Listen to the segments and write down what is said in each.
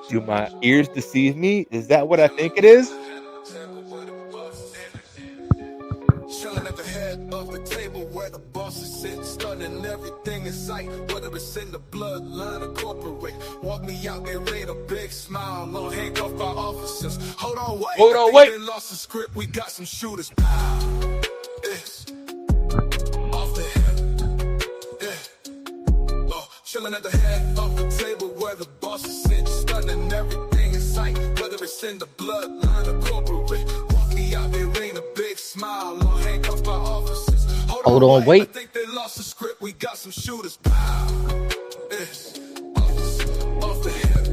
Do my ears deceive me? Is that what I think it is? Chilling at the head of the table where the bosses sit, stunning everything in sight, whether it's in the bloodline or corporate. Walk me out, they laid a big smile on handcuffed by officers. Hold on, wait. Hold I on, think wait. they lost the script. We got some shooters. Pow. It's off the hip. Yeah. Oh, chilling at the head of the table where the bosses sit, stunning everything in sight, whether it's in the bloodline or corporate. Walk me out, they laid a big smile on handcuffed by officers. Hold on, I wait. think they lost the script. We got some shooters. Pow. It's off the hip.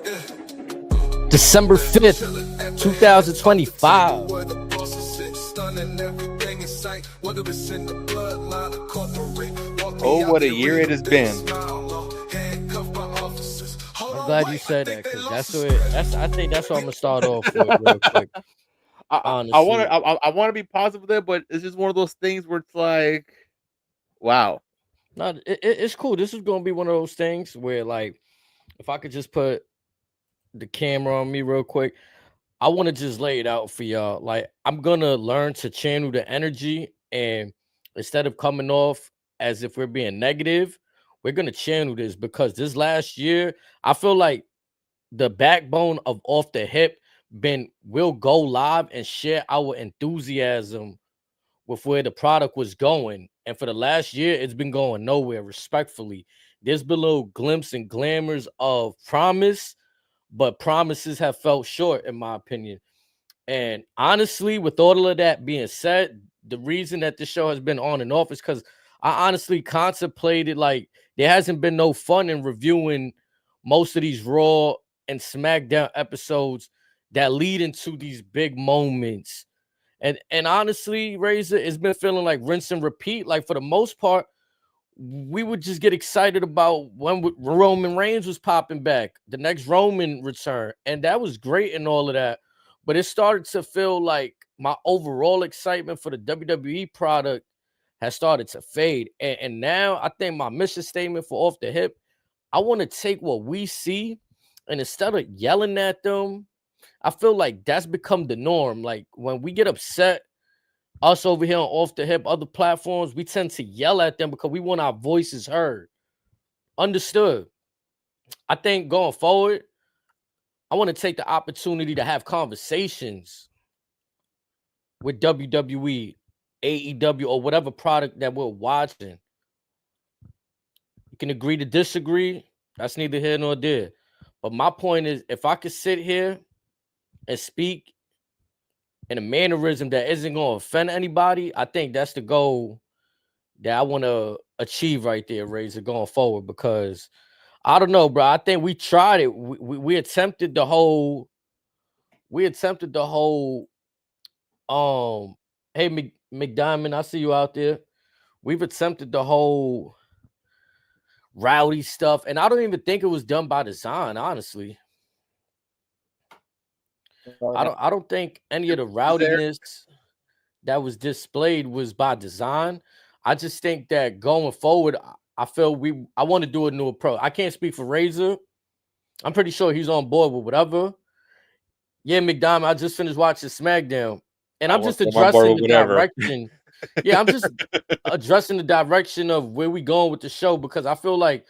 Yeah. December 5th, 2025. Where the bosses sit, stunning everything in sight, whether it's in the bloodline or corporate. Walk me Oh, out, what a they year laid it has big been. smile on handcuffed by officers. Hold I'm on, glad you wait. said I that think they because lost that's the what script. I think that's what I'm gonna start off with real quick. I want to Honestly, I want to be positive there, but it's just one of those things where it's like, wow. not it's cool. This is gonna be one of those things where, like, if I could just put the camera on me real quick, I want to just lay it out for y'all. Like, I'm gonna learn to channel the energy, and instead of coming off as if we're being negative, we're gonna channel this because this last year, I feel like the backbone of Off the Hip been will go live and share our enthusiasm with where the product was going. And for the last year, it's been going nowhere, respectfully. There's been little glimpses and glamours of promise, but promises have felt short, in my opinion. And honestly, with all of that being said, the reason that this show has been on and off is because I honestly contemplated, like, there hasn't been no fun in reviewing most of these Raw and SmackDown episodes that lead into these big moments. And honestly, Razor, it's been feeling like rinse and repeat. Like, for the most part, we would just get excited about when Roman Reigns was popping back, the next Roman return, and that was great and all of that. But it started to feel like my overall excitement for the WWE product has started to fade. And now I think my mission statement for Off the Hip, I want to take what we see, and instead of yelling at them, I feel like that's become the norm. Like, when we get upset, us over here on Off the Hip, other platforms, we tend to yell at them because we want our voices heard. Understood. I think going forward, I want to take the opportunity to have conversations with WWE, AEW, or whatever product that we're watching. You can agree to disagree. That's neither here nor there. But my point is, if I could sit here and speak in a mannerism that isn't going to offend anybody, I think that's the goal that I want to achieve right there, Razor, going forward. Because I don't know, bro. I think we tried it. We attempted the whole. We attempted the whole. Hey, McDiamond, I see you out there. We've attempted the whole rowdy stuff, and I don't even think it was done by design. Honestly, I don't think any of the There. rowdiness that was displayed was by design. I just think that going forward, I feel I want to do a new approach. I can't speak for Razor. I'm pretty sure he's on board with whatever. Yeah, McDonald, I just finished watching SmackDown, and I'm just I'm on board addressing with the whatever. direction. Yeah, I'm just addressing the direction of where we going with the show, because I feel like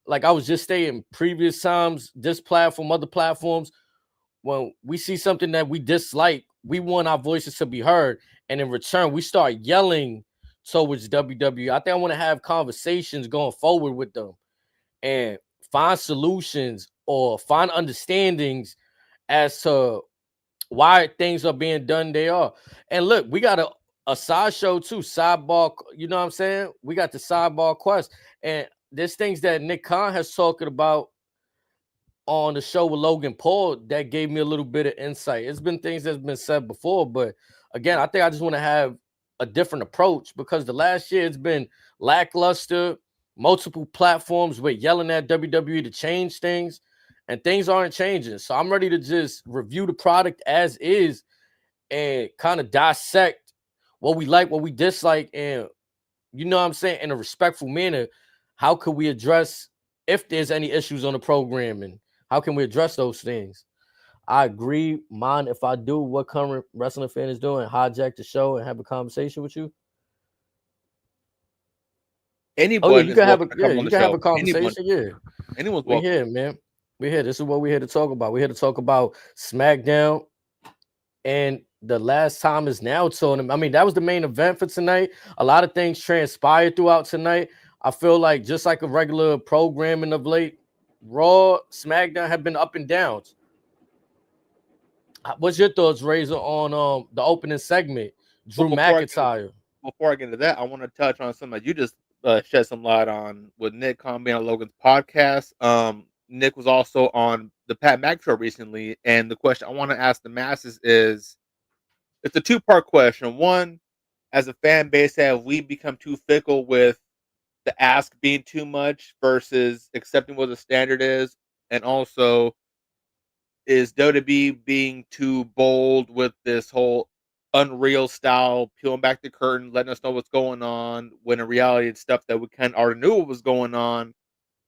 I was just saying previous times, this platform, other platforms, when we see something that we dislike, we want our voices to be heard, and in return, we start yelling towards WWE. I think I want to have conversations going forward with them and find solutions or find understandings as to why things are being done they are. And look, we got a side show too, sidebar, you know what I'm saying? We got the sidebar quest. And there's things that Nick Khan has talked about on the show with Logan Paul that gave me a little bit of insight. It's been things that's been said before, but again, I think I just want to have a different approach, because the last year it's been lackluster, multiple platforms with yelling at WWE to change things, and things aren't changing. So I'm ready to just review the product as is and kind of dissect what we like, what we dislike, and, you know what I'm saying, in a respectful manner. How could we address if there's any issues on the programming? How can we address those things? I agree. Mind if I do what current wrestling fan is doing, hijack the show and have a conversation with you? Oh yeah, Anyone you is can have a welcome to come on the show. Anyone, conversation. Yeah, anyone's we welcome. here, man. We here. This is what we're here to talk about. We're here to talk about SmackDown, and the last time is now tournament. I mean, that was the main event for tonight. A lot of things transpired throughout tonight. I feel like just like a regular programming of late, Raw, SmackDown have been up and downs. What's your thoughts, Razor, on the opening segment? Well, Drew McIntyre. before I get into that, I want to touch on something that you just shed some light on with Nick Khan being on Logan's podcast. Nick was also on the Pat Mac show recently, and the question I want to ask the masses is, it's a two-part question. One, as a fan base, have we become too fickle with the ask being too much versus accepting what the standard is? And also, is WWE being too bold with this whole Unreal style, peeling back the curtain, letting us know what's going on, when in reality it's stuff that we kind of already knew what was going on.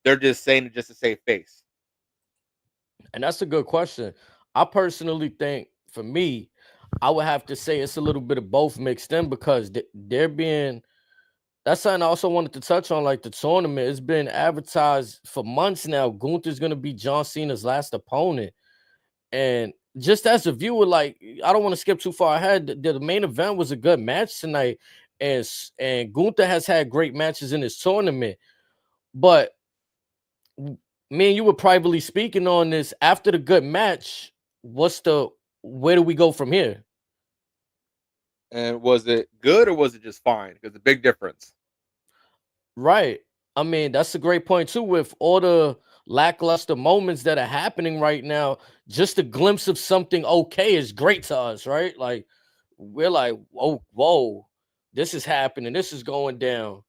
They're just saying it just to save face. And that's a good question. I personally think for me, I would have to say it's a little bit of both mixed in because they're being that's something I also wanted to touch on, like the tournament. It's been advertised for months now. Gunther's gonna be John Cena's last opponent. And just as a viewer, like I don't want to skip too far ahead. The main event was a good match tonight, and Gunther has had great matches in his tournament. But me and you were privately speaking on this after the good match. Where do we go from here? And was it good or was it just fine? Because the big difference. Right. I mean, that's a great point too. With all the lackluster moments that are happening right now, just a glimpse of something okay is great to us, right? Like we're like, whoa, this is happening, this is going down.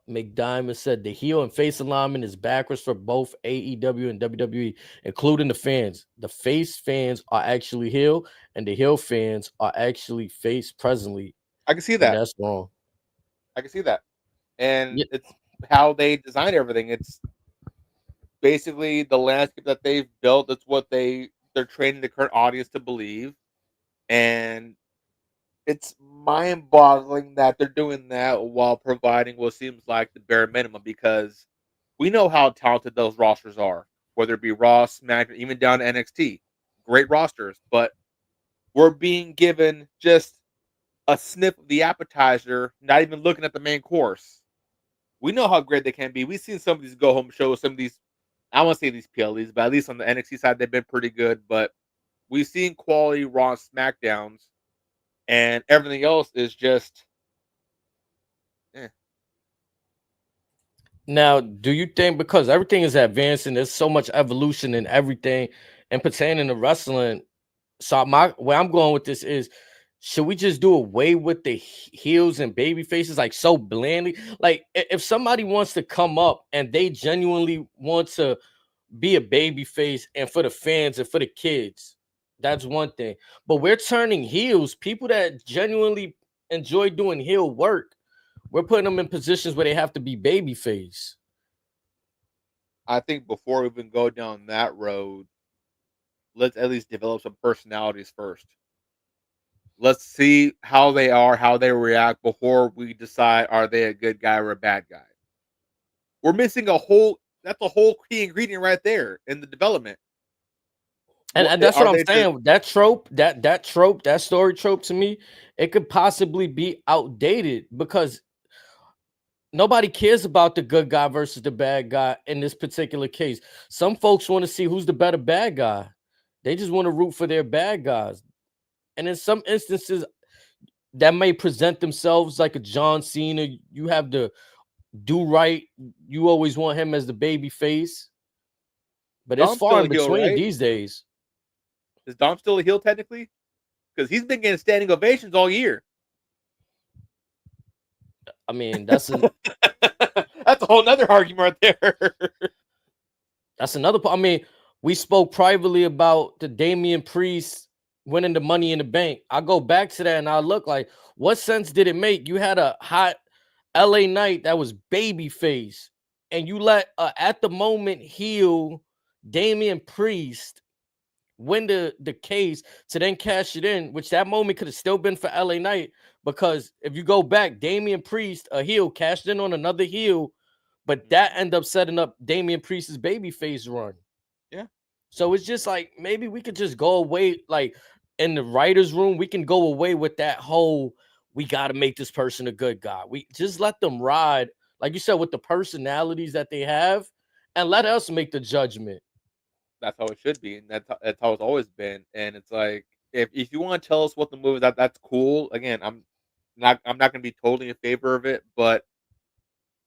McDiamond said the heel and face alignment is backwards for both AEW and WWE, including the fans. The face fans are actually heel, and the heel fans are actually face presently, I can see and that. that's wrong. I can see that. And Yeah, it's how they designed everything. It's basically the landscape that they've built. That's what they're training the current audience to believe. And it's mind-boggling that they're doing that while providing what seems like the bare minimum, because we know how talented those rosters are, whether it be Raw, SmackDown, even down to NXT. Great rosters, but we're being given just a snip of the appetizer, not even looking at the main course. We know how great they can be. We've seen some of these go-home shows, some of these, I won't say these PLEs, but at least on the NXT side, they've been pretty good. But we've seen quality Raw and SmackDowns, and everything else is just eh. now, do you think because everything is advancing, there's so much evolution in everything and pertaining to wrestling? So where I'm going with this is, should we just do away with the heels and baby faces like so blandly? Like if somebody wants to come up and they genuinely want to be a baby face and for the fans and for the kids, that's one thing. But we're turning heels, people that genuinely enjoy doing heel work. We're putting them in positions where they have to be baby face. I think before we even go down that road, let's at least develop some personalities first. Let's see how they are, how they react before we decide are they a good guy or a bad guy. We're missing a whole that's a whole key ingredient right there in the development. And that's what Are I'm they just saying. That trope, that story trope to me, it could possibly be outdated because nobody cares about the good guy versus the bad guy in this particular case. Some folks want to see who's the better bad guy. They just want to root for their bad guys. And in some instances, that may present themselves like a John Cena. You have the do right. You always want him as the baby face. But it's Dom's far still in a heel, between right? these days. Is Dom still a heel technically? Because he's been getting standing ovations all year. I mean, that's That's a whole nother argument right there. That's another part. I mean, we spoke privately about the Damian Priest winning the Money in the Bank. I go back to that and I look like, what sense did it make? You had a hot LA Knight that was babyface, and you let at the moment heel Damian Priest win the case to then cash it in, which that moment could have still been for LA Knight, because if you go back, Damian Priest, a heel, cashed in on another heel, but that ended up setting up Damian Priest's babyface run. Yeah. So it's just like, maybe we could just go away, like in the writer's room, we can go away with that whole, we got to make this person a good guy. We just let them ride, like you said, with the personalities that they have, and let us make the judgment. That's how it should be, and that's how it's always been. And it's like, if you want to tell us what the movie, that's cool. Again, I'm not going to be totally in favor of it, but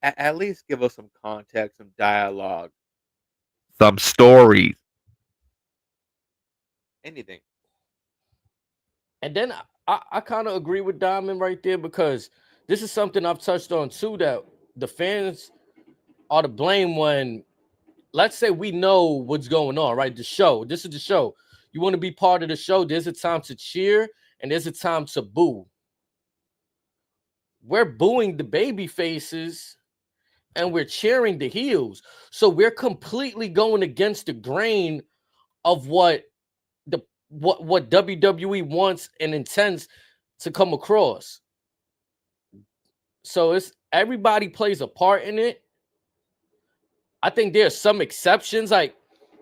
at least give us some context, some dialogue, some stories, anything. And then I kind of agree with Diamond right there, because this is something I've touched on too, that the fans are to blame when, let's say we know what's going on, right? The show, this is the show. You want to be part of the show, there's a time to cheer and there's a time to boo. We're booing the baby faces and we're cheering the heels. So we're completely going against the grain of what WWE wants and intends to come across. So it's, everybody plays a part in it. I think there's some exceptions. Like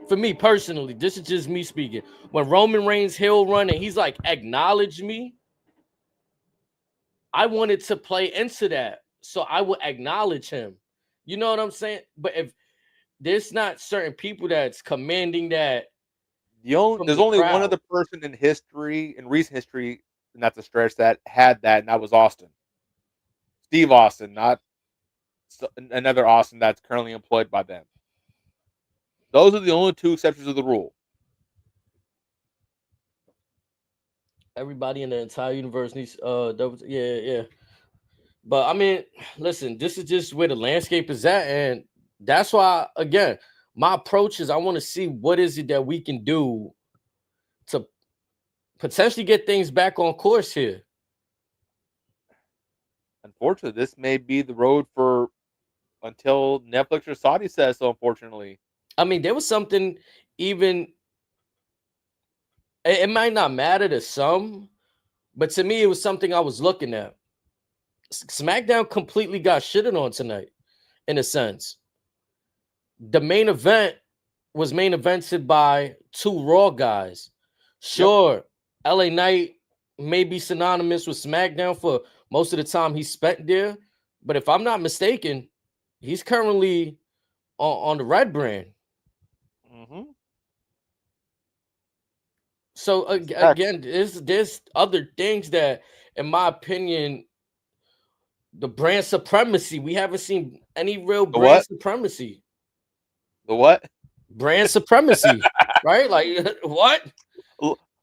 for me personally, this is just me speaking. When Roman Reigns heel run and he's like, acknowledge me, I wanted to play into that. So I would acknowledge him. You know what I'm saying? But if there's not certain people that's commanding that, There's only one other person in history, in recent history, not to stretch, that had that, and that was Austin. Steve Austin, not another Austin that's currently employed by them. Those are the only two exceptions of the rule. everybody in the entire universe needs yeah. But I mean, listen, this is just where the landscape is at, and that's why, again, my approach is I want to see what is it that we can do to potentially get things back on course here. Unfortunately, this may be the road for until Netflix or Saudi says so. Unfortunately, I mean, there was something, even it might not matter to some, but to me, it was something I was looking at. SmackDown completely got shitted on tonight, in a sense. The main event was main evented by two Raw guys. Sure, yep. LA Knight may be synonymous with SmackDown for most of the time he spent there, but if I'm not mistaken, he's currently on the Red brand. Mm-hmm. So again, there's other things that, in my opinion, the brand supremacy, we haven't seen any real brand supremacy. The what? Brand supremacy, right? Like what?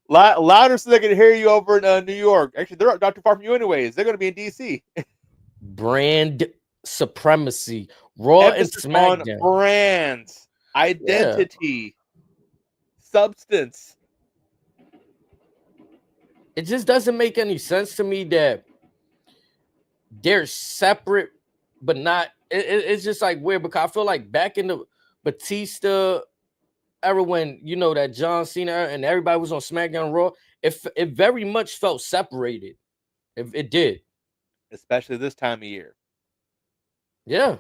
Louder so they can hear you over in New York. Actually, they're not too far from you anyways. They're going to be in DC. Brand supremacy. Raw Emphasis and SmackDown. On brands, identity, substance. It just doesn't make any sense to me that they're separate, but not. It's just like weird, because I feel like back in the Batista era, when you know that John Cena and everybody was on SmackDown Raw, it very much felt separated. It did, especially this time of year. Yeah.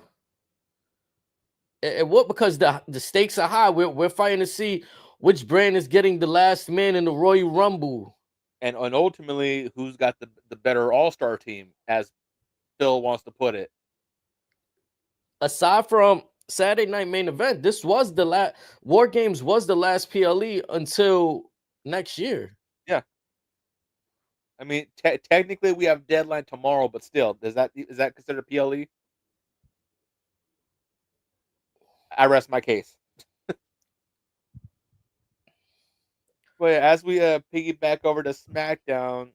What? Because the stakes are high. We're fighting to see which brand is getting the last man in the Royal Rumble, and ultimately who's got the better all-star team, as Phil wants to put it. Aside from Saturday Night Main Event, this was the last. War Games was the last PLE until next year. Yeah. I mean, technically we have deadline tomorrow, but still, is that considered PLE? I rest my case. But as we piggyback over to SmackDown.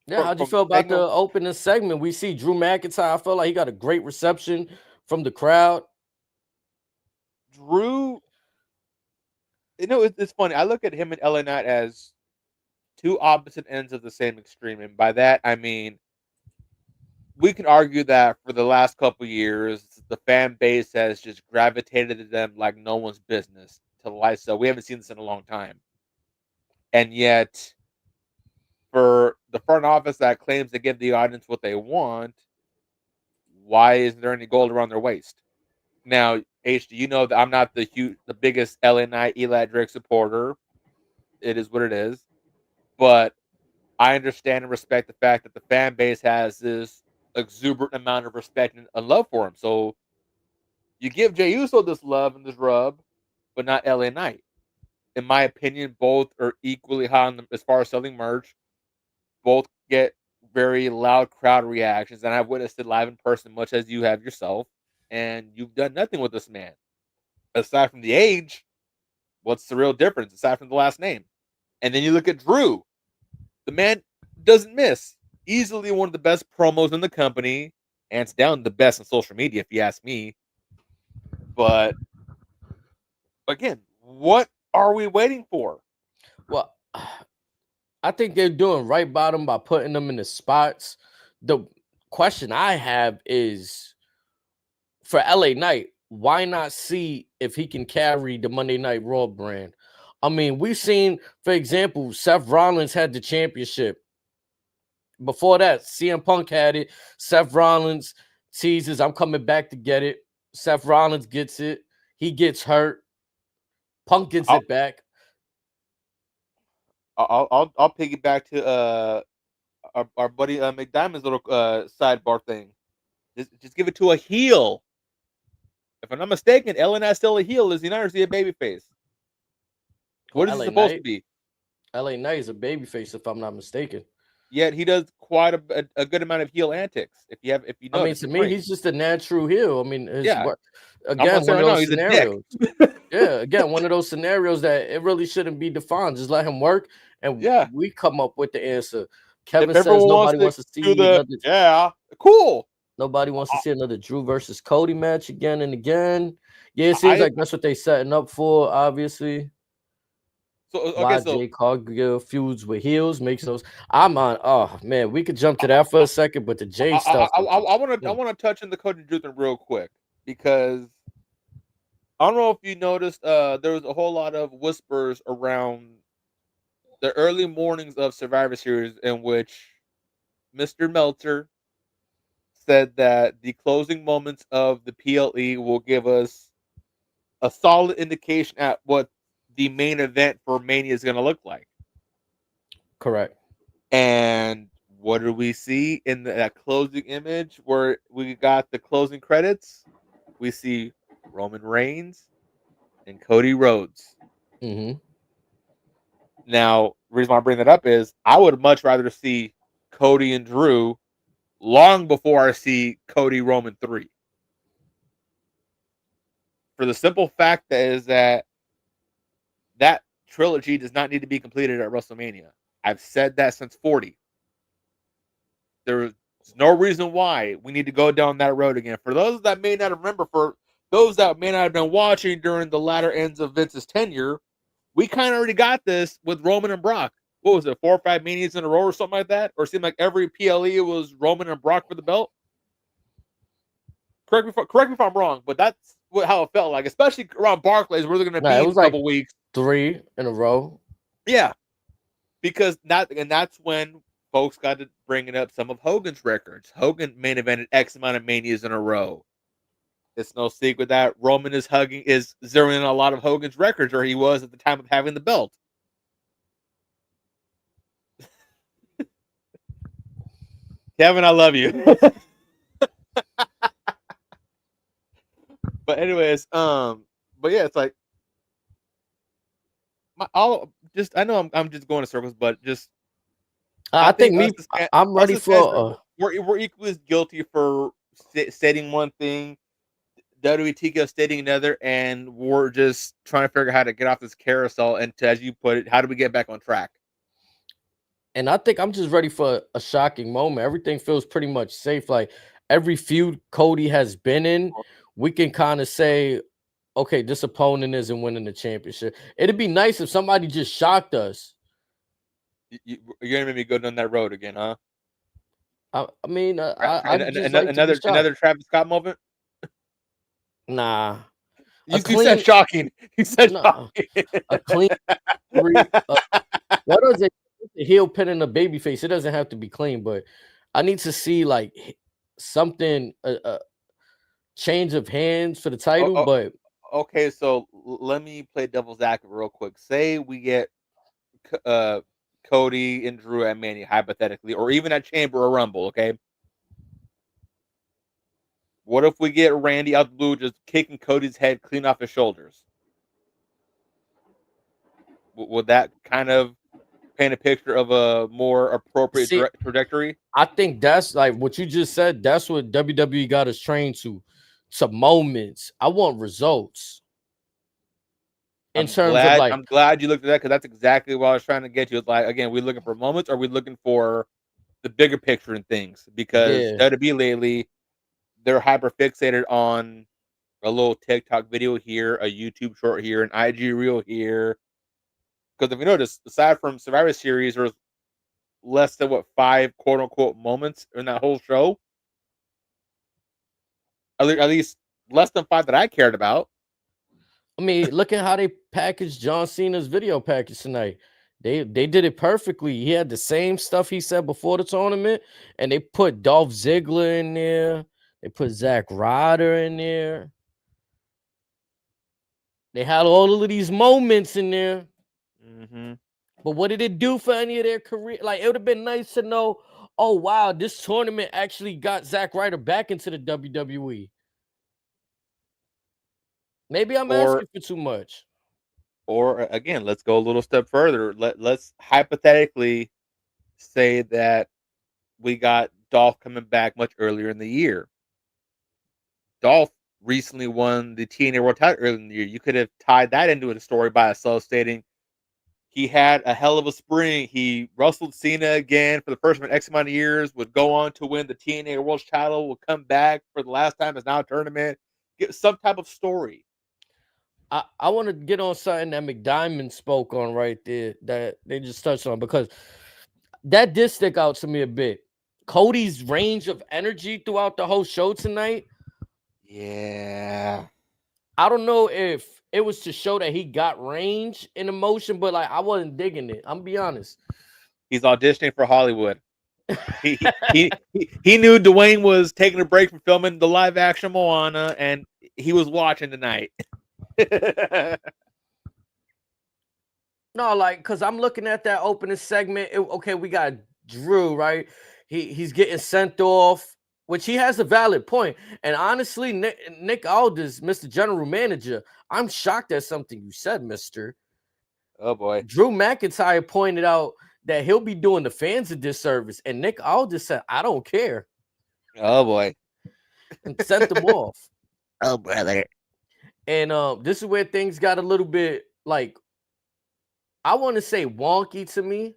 Yeah, how'd you feel about the opening segment? We see Drew McIntyre. I felt like he got a great reception from the crowd. Drew, it's funny. I look at him and LA Knight as two opposite ends of the same extreme, and by that I mean we can argue that for the last couple years, the fan base has just gravitated to them like no one's business to the light. So we haven't seen this in a long time. And yet, for the front office that claims to give the audience what they want, why isn't there any gold around their waist? Now, H, do you know that I'm not the biggest LA Knight, Eli Drake supporter? It is what it is. But I understand and respect the fact that the fan base has this exuberant amount of respect and love for him. So you give Jey Uso this love and this rub, but not LA Knight. In my opinion, both are equally high on as far as selling merch. Both get very loud crowd reactions, and I've witnessed it live in person, much as you have yourself. And you've done nothing with this man aside from the age. What's the real difference aside from the last name? And then you look at Drew. The man doesn't miss. Easily one of the best promos in the company. Hands down the best on social media, if you ask me. But again, what are we waiting for? Well, I think they're doing right by them by putting them in the spots. The question I have is for LA Knight, why not see if he can carry the Monday Night Raw brand? I mean, we've seen, for example, Seth Rollins had the championship. Before that, CM Punk had it. Seth Rollins teases, I'm coming back to get it. Seth Rollins gets it. He gets hurt. Punk gets it back. I'll piggyback to our buddy McDiamond's little sidebar thing. Just give it to a heel. If I'm not mistaken, LNI still a heel. Is he not, or is he a babyface? What is he supposed to be? LA Knight is a babyface, if I'm not mistaken. Yet he does quite a good amount of heel antics. If you know, I mean, to me, he's just a natural heel. I mean, yeah. Again, one of those scenarios. Yeah, again, one of those scenarios that it really shouldn't be defined. Just let him work, and we come up with the answer. Kevin says nobody wants to see another. Cool. Nobody wants to see another Drew versus Cody match again and again. Yeah, it seems like that's what they're setting up for, obviously. So Jay Cargill feuds with heels makes those. I'm on. Oh man, we could jump to that for a second, but the Jay stuff. I want to touch on the Cody Drew thing real quick because I don't know if you noticed. There was a whole lot of whispers around the early mornings of Survivor Series in which Mr. Meltzer said that the closing moments of the PLE will give us a solid indication at what the main event for Mania is going to look like. Correct. And what do we see in that closing image where we got the closing credits? We see Roman Reigns and Cody Rhodes. Mm-hmm. Now, the reason why I bring that up is I would much rather see Cody and Drew long before I see Cody Roman 3. For the simple fact that trilogy does not need to be completed at WrestleMania. I've said that since 40. There's no reason why we need to go down that road again. For those that may not remember, for those that may not have been watching during the latter ends of Vince's tenure, we kind of already got this with Roman and Brock. What was it, 4 or 5 Manias in a row or something like that? Or it seemed like every PLE was Roman and Brock for the belt? Correct me if I'm wrong, but that's how it felt like, especially around Barclays, where they're going to be in a couple weeks. 3 in a row. Yeah. Because that's when folks got to bringing up some of Hogan's records. Hogan main evented X amount of Manias in a row. It's no secret that Roman is zeroing in a lot of Hogan's records, or he was at the time of having the belt. Kevin, I love you. But anyways, but yeah, it's like I know I'm just going in circles, but just I think I'm ready for. We're equally as guilty for stating one thing, WWE stating another, and we're just trying to figure out how to get off this carousel and, as you put it, how do we get back on track? And I think I'm just ready for a shocking moment. Everything feels pretty much safe. Like every feud Cody has been in, we can kind of say, okay, this opponent isn't winning the championship. It'd be nice if somebody just shocked us. You're gonna make me go down that road again, huh? I mean, I just like to be shocked. Another Travis Scott moment. Nah, a You said clean, shocking. You said nah, shocking. a clean three. What is it? The heel pin and the baby face. It doesn't have to be clean, but I need to see like something, a change of hands for the Oh, title. oh, But okay, so let me play devil's advocate real quick. Say we get uh Cody and Drew at Mania, hypothetically, or even at Chamber or Rumble. Okay, what if we get Randy out the blue just kicking Cody's head clean off his shoulders? Would that kind of paint a picture of a more appropriate see, trajectory? I think that's like what you just said. That's what WWE got us trained to moments. I want results in terms of like, I'm glad you looked at that because that's exactly what I was trying to get you. It's like, again, we looking for moments, or we looking for the bigger picture and things? Because yeah, WWE lately, they're hyper fixated on a little TikTok video here, a YouTube short here, an IG reel here. Because if you notice, aside from Survivor Series, there's less than 5 quote unquote moments in that whole show. At least less than 5 that I cared about. I mean, look at how they packaged John Cena's video package tonight. They did it perfectly. He had the same stuff he said before the tournament, and they put Dolph Ziggler in there. They put Zack Ryder in there. They had all of these moments in there. Mm-hmm. But what did it do for any of their career? Like, it would have been nice to know, oh, wow, this tournament actually got Zack Ryder back into the WWE. Maybe I'm asking for too much. Or again, let's go a little step further. Let's hypothetically say that we got Dolph coming back much earlier in the year. Dolph recently won the TNA World Title earlier in the year. You could have tied that into a story by itself, stating he had a hell of a spring. He wrestled Cena again for the first time in X amount of years, would go on to win the TNA World Title, would come back for the last time as now a tournament. Get some type of story. I want to get on something that McDiamond spoke on right there that they just touched on, because that did stick out to me a bit. Cody's range of energy throughout the whole show tonight. Yeah. I don't know if it was to show that he got range in emotion, but like I wasn't digging it. I'm be honest. He's auditioning for Hollywood. he, he knew Dwayne was taking a break from filming the live action Moana, and he was watching tonight. No, like, because I'm looking at that opening segment. Okay, we got Drew, right? He's getting sent off, which he has a valid point. And honestly, Nick Aldis, Mr. General Manager, I'm shocked at something you said, Mister. Oh boy. Drew McIntyre pointed out that he'll be doing the fans a disservice, and Nick Aldis said, "I don't care." Oh boy. And sent them off. Oh brother. And this is where things got a little bit like, I want to say wonky to me,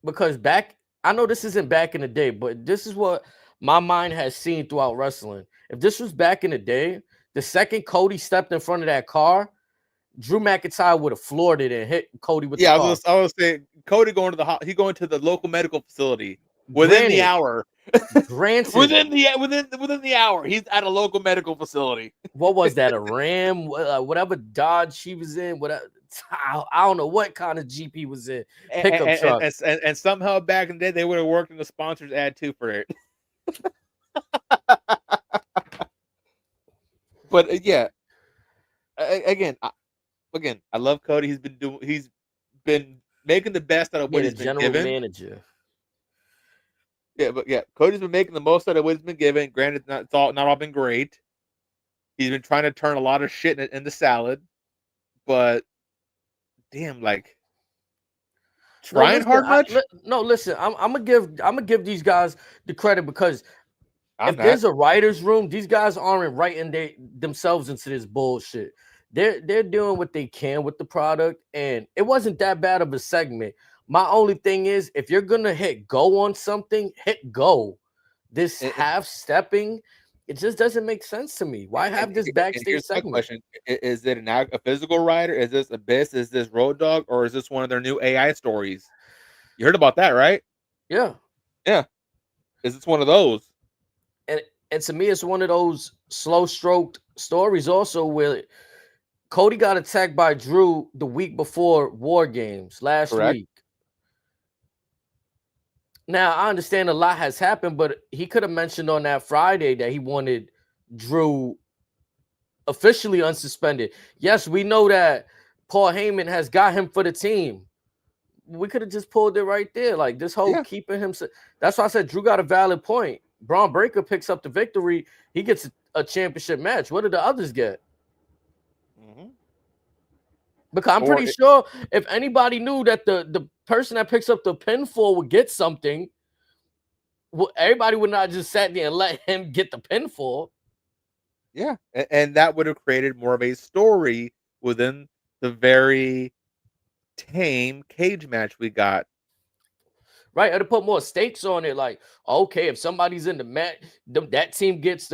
because I know this isn't back in the day, but this is what my mind has seen throughout wrestling. If this was back in the day, the second Cody stepped in front of that car, Drew McIntyre would have floored it and hit Cody with the car. I was saying Cody going to the local medical facility within the hour. Granted, within the hour, he's at a local medical facility. What was that? A Ram? Whatever Dodge she was in? Whatever. I don't know what kind of Jeep he was in. Pickup truck. And somehow back in the day, they would have worked in the sponsors ad too for it. But yeah, again, I love Cody. He's been making the best out of what he's been general given. Manager. Yeah, but yeah, Cody's been making the most out of what he's been given. Granted, not all been great. He's been trying to turn a lot of shit in the salad, but damn, like trying hard much. Listen, I'm gonna give these guys the credit, because if there's a writer's room, these guys aren't writing themselves into this bullshit. They're doing what they can with the product, and it wasn't that bad of a segment. My only thing is, if you're gonna hit go on something, hit go. This half stepping, it just doesn't make sense to me. Why have this backstage segment? Question: Is it a physical writer? Is this Abyss? Is this Road Dogg? Or is this one of their new AI stories? You heard about that, right? Yeah. Yeah. Is it's one of those? And to me, it's one of those slow stroked stories also where Cody got attacked by Drew the week before War Games last Correct. week. Now, I understand a lot has happened, but he could have mentioned on that Friday that he wanted Drew officially unsuspended. Yes, we know that Paul Heyman has got him for the team. We could have just pulled it right there. Like this whole keeping him. That's why I said Drew got a valid point. Braun Breaker picks up the victory. He gets a championship match. What did the others get? Because I'm pretty sure if anybody knew that the person that picks up the pinfall would get something, well, everybody would not just sat there and let him get the pinfall. Yeah, and that would have created more of a story within the very tame cage match we got. Right, to put more stakes on it. Like, okay, if somebody's in the match, that team gets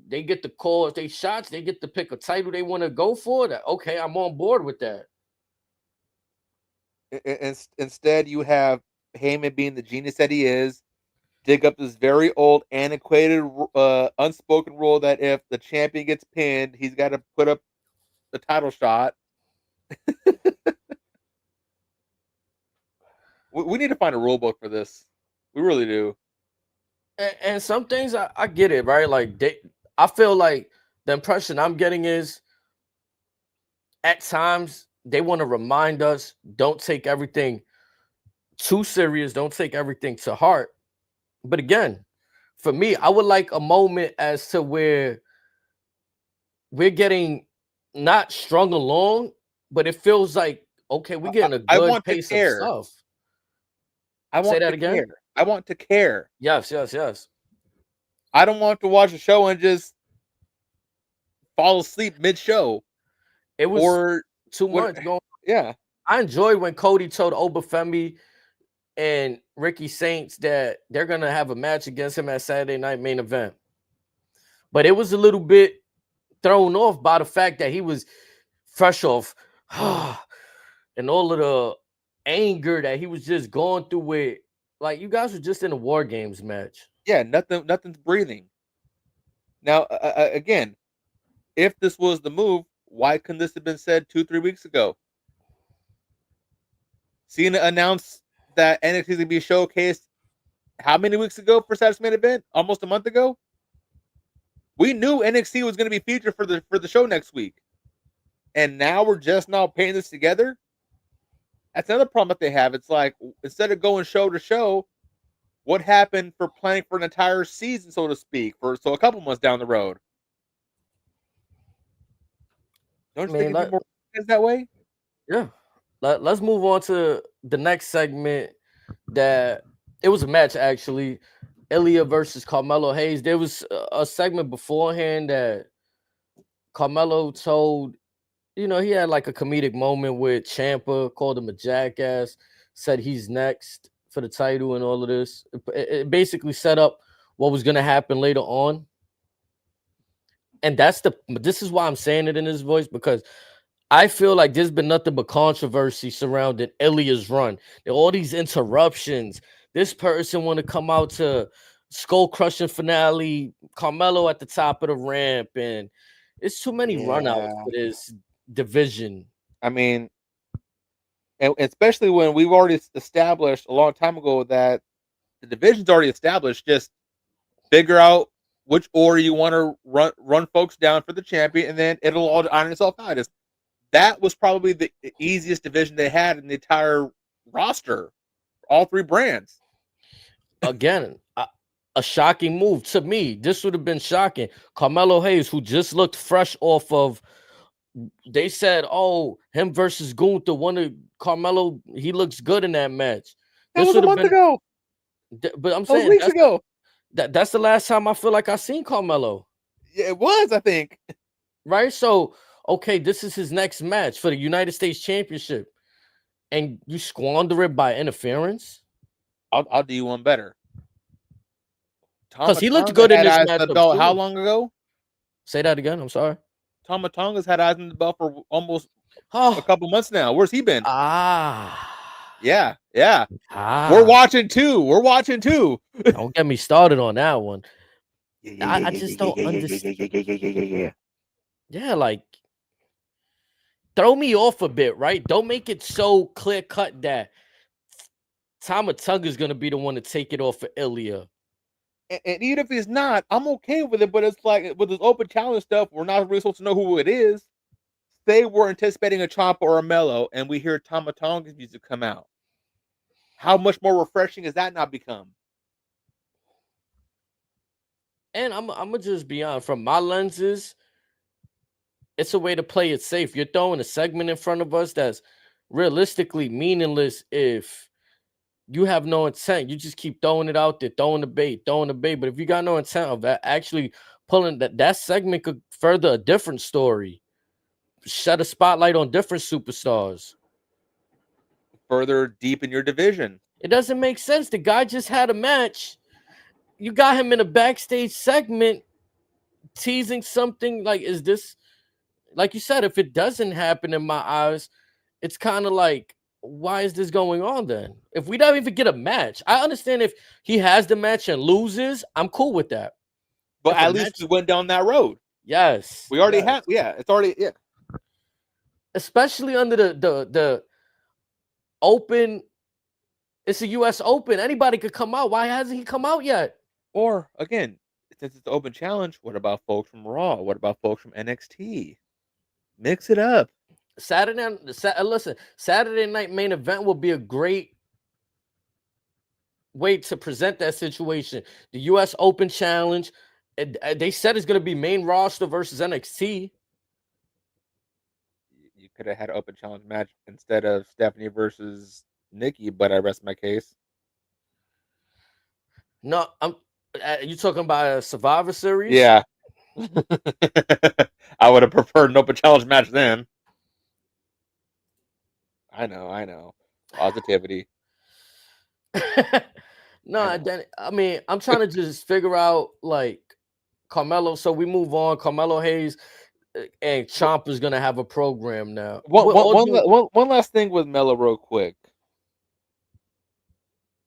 they get the call. If they shots, they get to pick a title they want to go for. That okay, I'm on board with that. Instead, you have Heyman being the genius that he is, dig up this very old, antiquated, unspoken rule that if the champion gets pinned, he's got to put up the title shot. We need to find a rule book for this. We really do. And some things I get it, right? Like I feel like the impression I'm getting is at times they want to remind us, don't take everything too serious, don't take everything to heart. But again, for me, I would like a moment as to where we're getting not strung along, but it feels like okay, we're getting a good pace of stuff. I want Say that to again. care. I want to care. Yes. I don't want to watch a show and just fall asleep mid-show. It was too much going. Yeah, I enjoyed when Cody told Obafemi and Ricky Saints that they're gonna have a match against him at Saturday Night Main Event, but it was a little bit thrown off by the fact that he was fresh off and all of the anger that he was just going through with. Like, you guys were just in a War Games match. Yeah, nothing's breathing. Now, again, if this was the move, why couldn't this have been said 2-3 weeks ago? Cena announced that NXT is going to be showcased how many weeks ago for Saturday's Main Event? Almost a month ago? We knew NXT was going to be featured for the show next week. And now we're just now putting this together? That's another problem that they have. It's like, instead of going show to show, what happened for planning for an entire season, so to speak, so a couple months down the road? Don't you think it'd be more that way? Yeah. Let's move on to the next segment. That it was a match, actually. Ilya versus Carmelo Hayes. There was a segment beforehand that Carmelo told, he had like a comedic moment with Ciampa, called him a jackass, said he's next for the title and all of this. It basically set up what was going to happen later on. And this is why I'm saying it in his voice, because I feel like there's been nothing but controversy surrounding Ilya's run. There are all these interruptions. This person want to come out to skull crushing finale, Carmelo at the top of the ramp, and it's too many runouts for this division. I mean, and especially when we've already established a long time ago that the division's already established. Just figure out which order you want to run folks down for the champion, and then it'll all iron itself out. That was probably the easiest division they had in the entire roster, all three brands. Again, a shocking move to me. This would have been shocking. Carmelo Hayes, who just looked fresh off of, they said, oh, him versus Gunther. One of Carmelo, he looks good in that match. That was a month ago. But I'm saying weeks ago. That's the last time I feel like I seen Carmelo. Yeah, it was, I think. Right? So, okay, this is his next match for the United States Championship, and you squander it by interference? I'll do you one better. Because he looked good in this match. How long ago? Say that again. I'm sorry. Tama Tonga's had eyes in the belt for almost a couple months now. Where's he been? Yeah, yeah. Ah, We're watching too. We're watching too. don't get me started on that one. Yeah, I just don't understand. yeah. Yeah, like throw me off a bit, right? Don't make it so clear cut that Tama Tonga is gonna be the one to take it off for Ilya. And even if he's not, I'm okay with it. But it's like with this open challenge stuff, we're not really supposed to know who it is. Say we're anticipating a Ciampa or a Mello, and we hear Tama Tonga's music come out. How much more refreshing has that not become? And I'm gonna just be honest, from my lenses, it's a way to play it safe. You're throwing a segment in front of us that's realistically meaningless if you have no intent. You just keep throwing it out there, throwing the bait. But if you got no intent of actually pulling that segment could further a different story, shed a spotlight on different superstars. Further deep in your division. It doesn't make sense. The guy just had a match. You got him in a backstage segment teasing something like, is this, like you said, if it doesn't happen in my eyes, it's kind of like, why is this going on then? If we don't even get a match, I understand if he has the match and loses, I'm cool with that. But If a at least match, we went down that road. yes, We already yes. have, yeah. It's already, yeah. Especially under the open, it's a US Open. Anybody could come out. Why hasn't he come out yet? Or again, since it's the open challenge, what about folks from Raw? What about folks from NXT? Mix it up. Listen, Saturday night main event will be a great way to present that situation. The US Open Challenge, they said it's going to be main roster versus NXT. You could have had an open challenge match instead of Stephanie versus Nikki, but I rest my case. No, you talking about a Survivor Series? Yeah. I would have preferred an open challenge match then. I know. Positivity. No, I know. I mean, I'm trying to just figure out like Carmelo. So we move on. Carmelo Hayes and Ciampa's gonna have a program now. One last thing with Melo, real quick.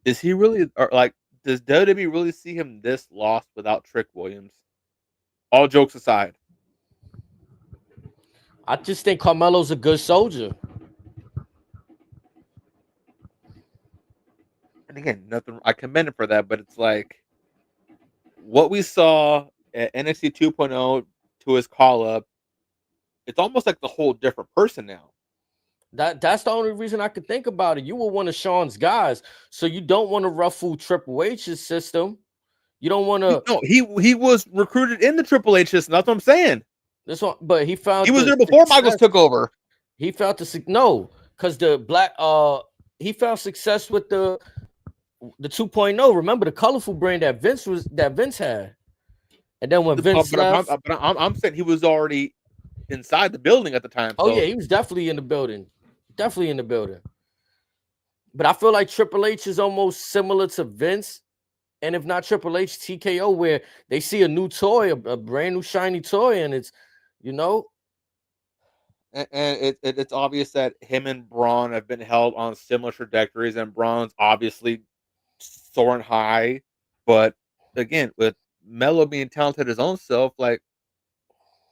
Is he really, or like, does WWE really see him this lost without Trick Williams? All jokes aside. I just think Carmelo's a good soldier. And again, nothing. I commend him for that, but it's like what we saw at NXT 2.0 to his call up. It's almost like the whole different person now. That's the only reason I could think about it. You were one of Sean's guys, so you don't want to ruffle Triple H's system. You don't want to. No, he was recruited in the Triple H system. That's what I'm saying. This one, but he found He was there before Michaels took over. He found because the black he found success with the 2.0. Remember the colorful brand that Vince had, and then when Vince left, I'm saying he was already inside the building at the time. Oh yeah, he was definitely in the building. Definitely in the building. But I feel like Triple H is almost similar to Vince. And if not Triple H, TKO, where they see a new toy, a brand new shiny toy, and it's, and it's obvious that him and Braun have been held on similar trajectories, and Braun's obviously soaring high. But again, with Melo being talented his own self, like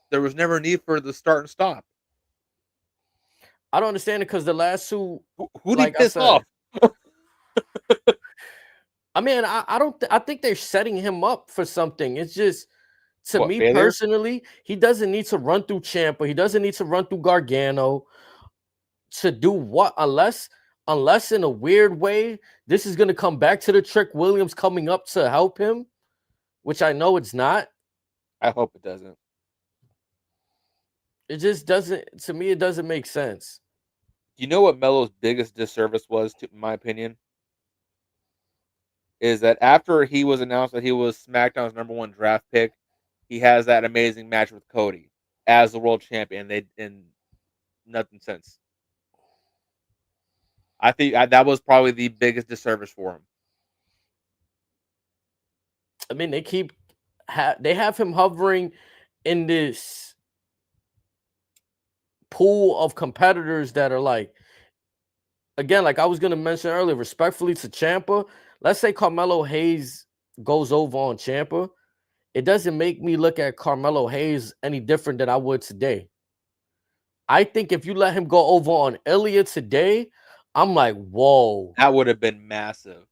there was never a need for the start and stop. I don't understand it because the last two, who did he piss off? I mean, I think they're setting him up for something. It's just, to me failure? Personally, he doesn't need to run through Ciampa. He doesn't need to run through Gargano to do what? Unless in a weird way, this is going to come back to the Trick Williams coming up to help him, which I know it's not. I hope it doesn't. It just doesn't, to me, it doesn't make sense. You know what Melo's biggest disservice was, in my opinion? Is that after he was announced that he was SmackDown's #1 draft pick, he has that amazing match with Cody as the world champion. And nothing since. I think that was probably the biggest disservice for him. I mean, they have him hovering in this pool of competitors that are like, again, like I was gonna mention earlier, respectfully to Ciampa, let's say Carmelo Hayes goes over on Ciampa, it doesn't make me look at Carmelo Hayes any different than I would today. I think if you let him go over on Ilya today, I'm like, whoa, That would have been massive.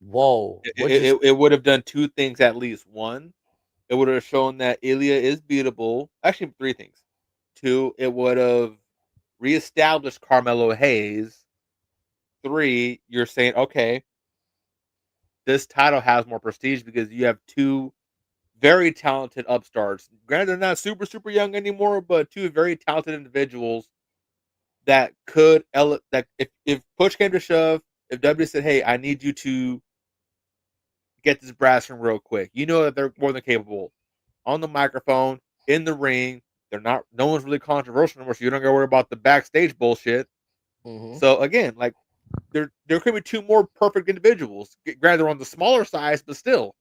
whoa. It, What it, just it would have done two things at least. One, it would have shown that Ilya is beatable. Actually, three things. Two, it would have reestablished Carmelo Hayes. Three, you're saying, okay, this title has more prestige because you have two very talented upstarts. Granted, they're not super, super young anymore, but two very talented individuals that could that if push came to shove, if W said, "Hey, I need you to get this brass ring real quick," you know that they're more than capable on the microphone, in the ring. They're not. No one's really controversial anymore, so you don't got to worry about the backstage bullshit. Mhm. So again, like there could be two more perfect individuals. Granted, they're on the smaller size, but still,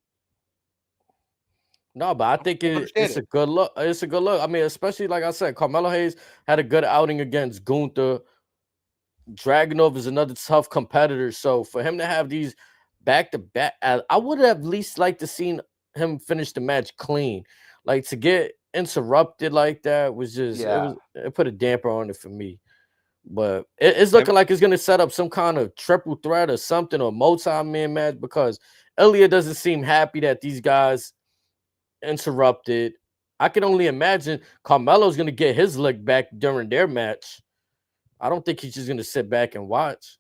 No, but I think I understand it's a it. good look. It's a good look. I mean, especially like I said, Carmelo Hayes had a good outing against Gunther. Dragunov is another tough competitor. So for him to have these back to back, I would have at least liked to seen him finish the match clean. Like to get interrupted like that was just Yeah, it put a damper on it for me. But it's and looking like it's gonna set up some kind of triple threat or something or multi-man match because Elliot doesn't seem happy that these guys interrupted. I can only imagine Carmelo's gonna get his lick back during their match. I don't think he's just gonna sit back and watch.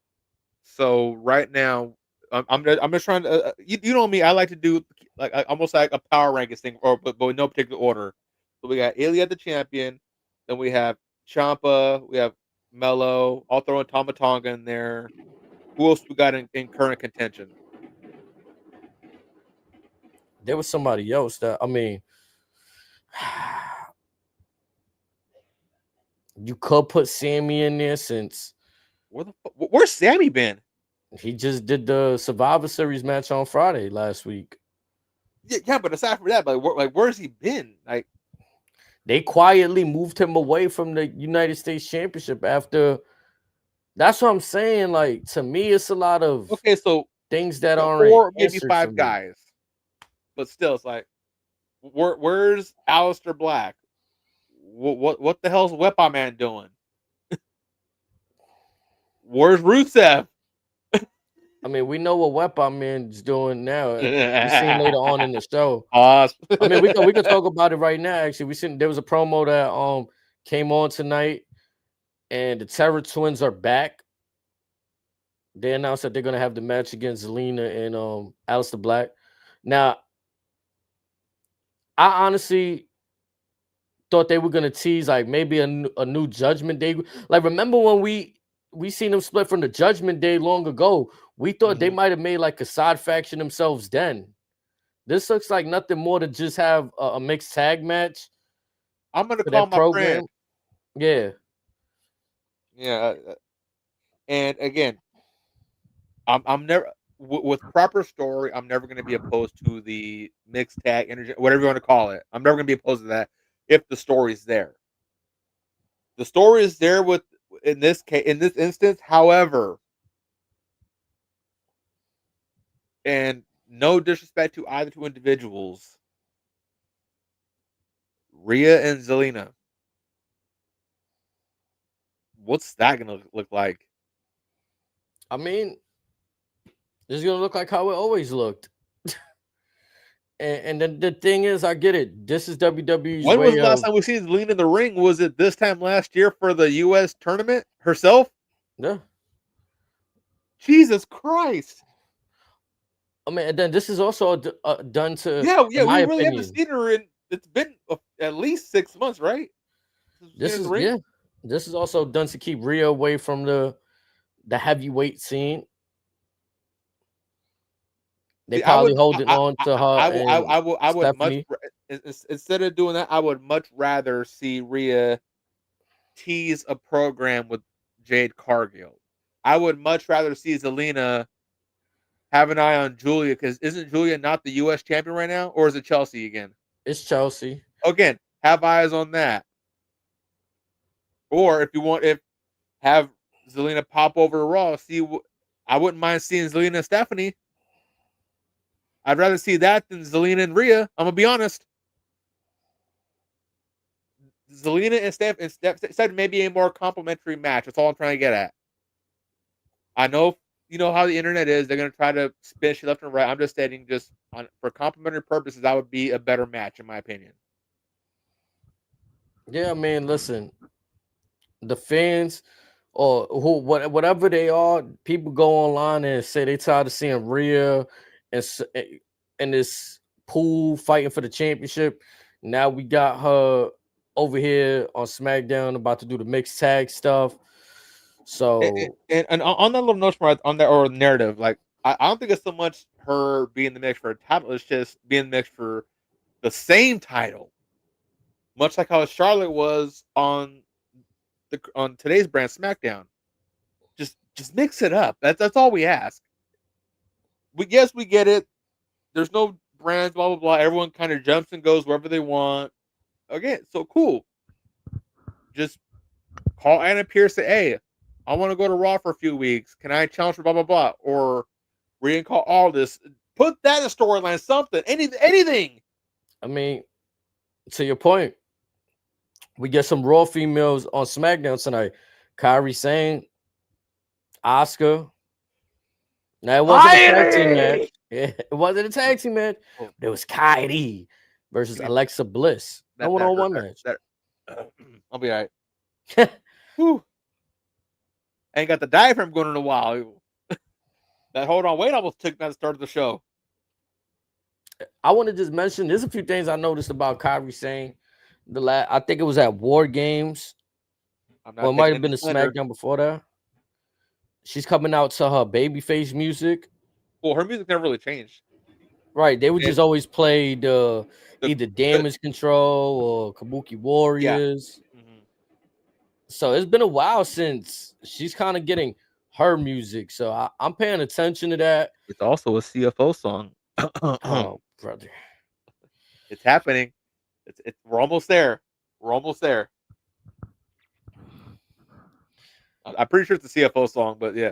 so right now, I'm just trying to. You know me. I like to do like almost like a power rankings thing, or but in no particular order. So we got Ilya the champion, then we have Champa, we have Mello. I'll throw in Tomatonga in there. Who else we got in current contention? There was somebody else that I mean, you could put Sammy in there since Where's Sammy been? he just did the Survivor Series match on Friday last week. Yeah, but aside from that, where's he been? Like, They quietly moved him away from the United States Championship after. That's what I'm saying. Like to me, it's a lot of okay, so things that aren't four, maybe answered for five me. guys, but still, it's like, where's Aleister Black? What the hell's Weapon Man doing? Where's Rusev? I mean, we know what Weapon Man's doing now. We seen later on in the show. Awesome. I mean, we could talk about it right now. Actually, we seen there was a promo that came on tonight, and the Terror Twins are back. They announced that they're gonna have the match against Zelina and Aleister Black. Now, I honestly thought they were gonna tease like maybe a new Judgment Day. Like, remember when we seen them split from the Judgment Day long ago? We thought they Mhm. might have made like a side faction themselves then. This looks like nothing more to just have a mixed tag match I'm gonna for call that my friend. program. Yeah, Yeah, and again, I'm never with proper story. I'm never gonna be opposed to the mixed tag energy, whatever you want to call it. I'm never gonna be opposed to that if the story's there. The story is there with in this instance. However, and no disrespect to either two individuals, Rhea and Zelina. What's that gonna look like? I mean, it's gonna look like how it always looked. And then the thing is, I get it. This is WWE's When was way the last of time we seen Zelina in the ring? Was it this time last year for the U.S. tournament herself? yeah. Jesus Christ! I mean, and then this is also done to, Yeah, in yeah, my we really haven't opinion. seen her in. It's been at least 6 months, right? Since we've seen her This in the is ring. yeah. This is also done to keep Rhea away from the heavyweight scene. They See, I probably would, holding on to her and I would much Stephanie. instead of doing that, I would much rather see Rhea tease a program with Jade Cargill. I would much rather see Zelina have an eye on Julia because isn't Julia not the U.S. champion right now, or is it Chelsea again? It's Chelsea. Again, have eyes on that. Or if you want, if have Zelina pop over to Raw. I wouldn't mind seeing Zelina and Stephanie. I'd rather see that than Zelina and Rhea. I'm gonna be honest. Zelina and Steph said maybe a more complimentary match. That's all I'm trying to get at. I know you know how the internet is. They're gonna try to spin shit left and right. I'm just stating, for complimentary purposes, that would be a better match in my opinion. Yeah, man. Listen, the fans or whatever they are, people go online and say they tired of seeing Rhea and this pool fighting for the championship. Now we got her over here on SmackDown about to do the mixed tag stuff. So And on that little notion on that or narrative, like I don't think it's so much her being the mix for a title. It's just being the mix for the same title, much like how Charlotte was on today's brand SmackDown. Just mix it up. That's all we ask. We get it. There's no brands, blah blah blah. Everyone kind of jumps and goes wherever they want. Okay, so cool. Just call Anna Pierce, say, hey, I want to go to Raw for a few weeks. Can I challenge for blah blah blah? Or we can call all this. Put that in a storyline, something, anything. I mean, to your point, we get some Raw females on SmackDown tonight. Kairi Sane, Asuka. Now it wasn't a tag team match. Yeah, it wasn't a tag team match. It was Kairi versus Alexa Bliss. No one-on-one match. I'll be all right. Whew. Ain't got the diaphragm going in a while. That hold on, wait almost took that start of the show. I want to just mention there's a few things I noticed about Kairi Sane. I think it was at War Games. Or it might have been a SmackDown before that. She's coming out to her babyface music. Well, her music never really changed. Right. They would just always play either Damage Control or Kabuki Warriors. Yeah. Mm-hmm. So it's been a while since she's kind of getting her music. So I'm paying attention to that. It's also a CFO song. Oh, brother. It's happening. We're almost there. I'm pretty sure it's a CFO song, but yeah.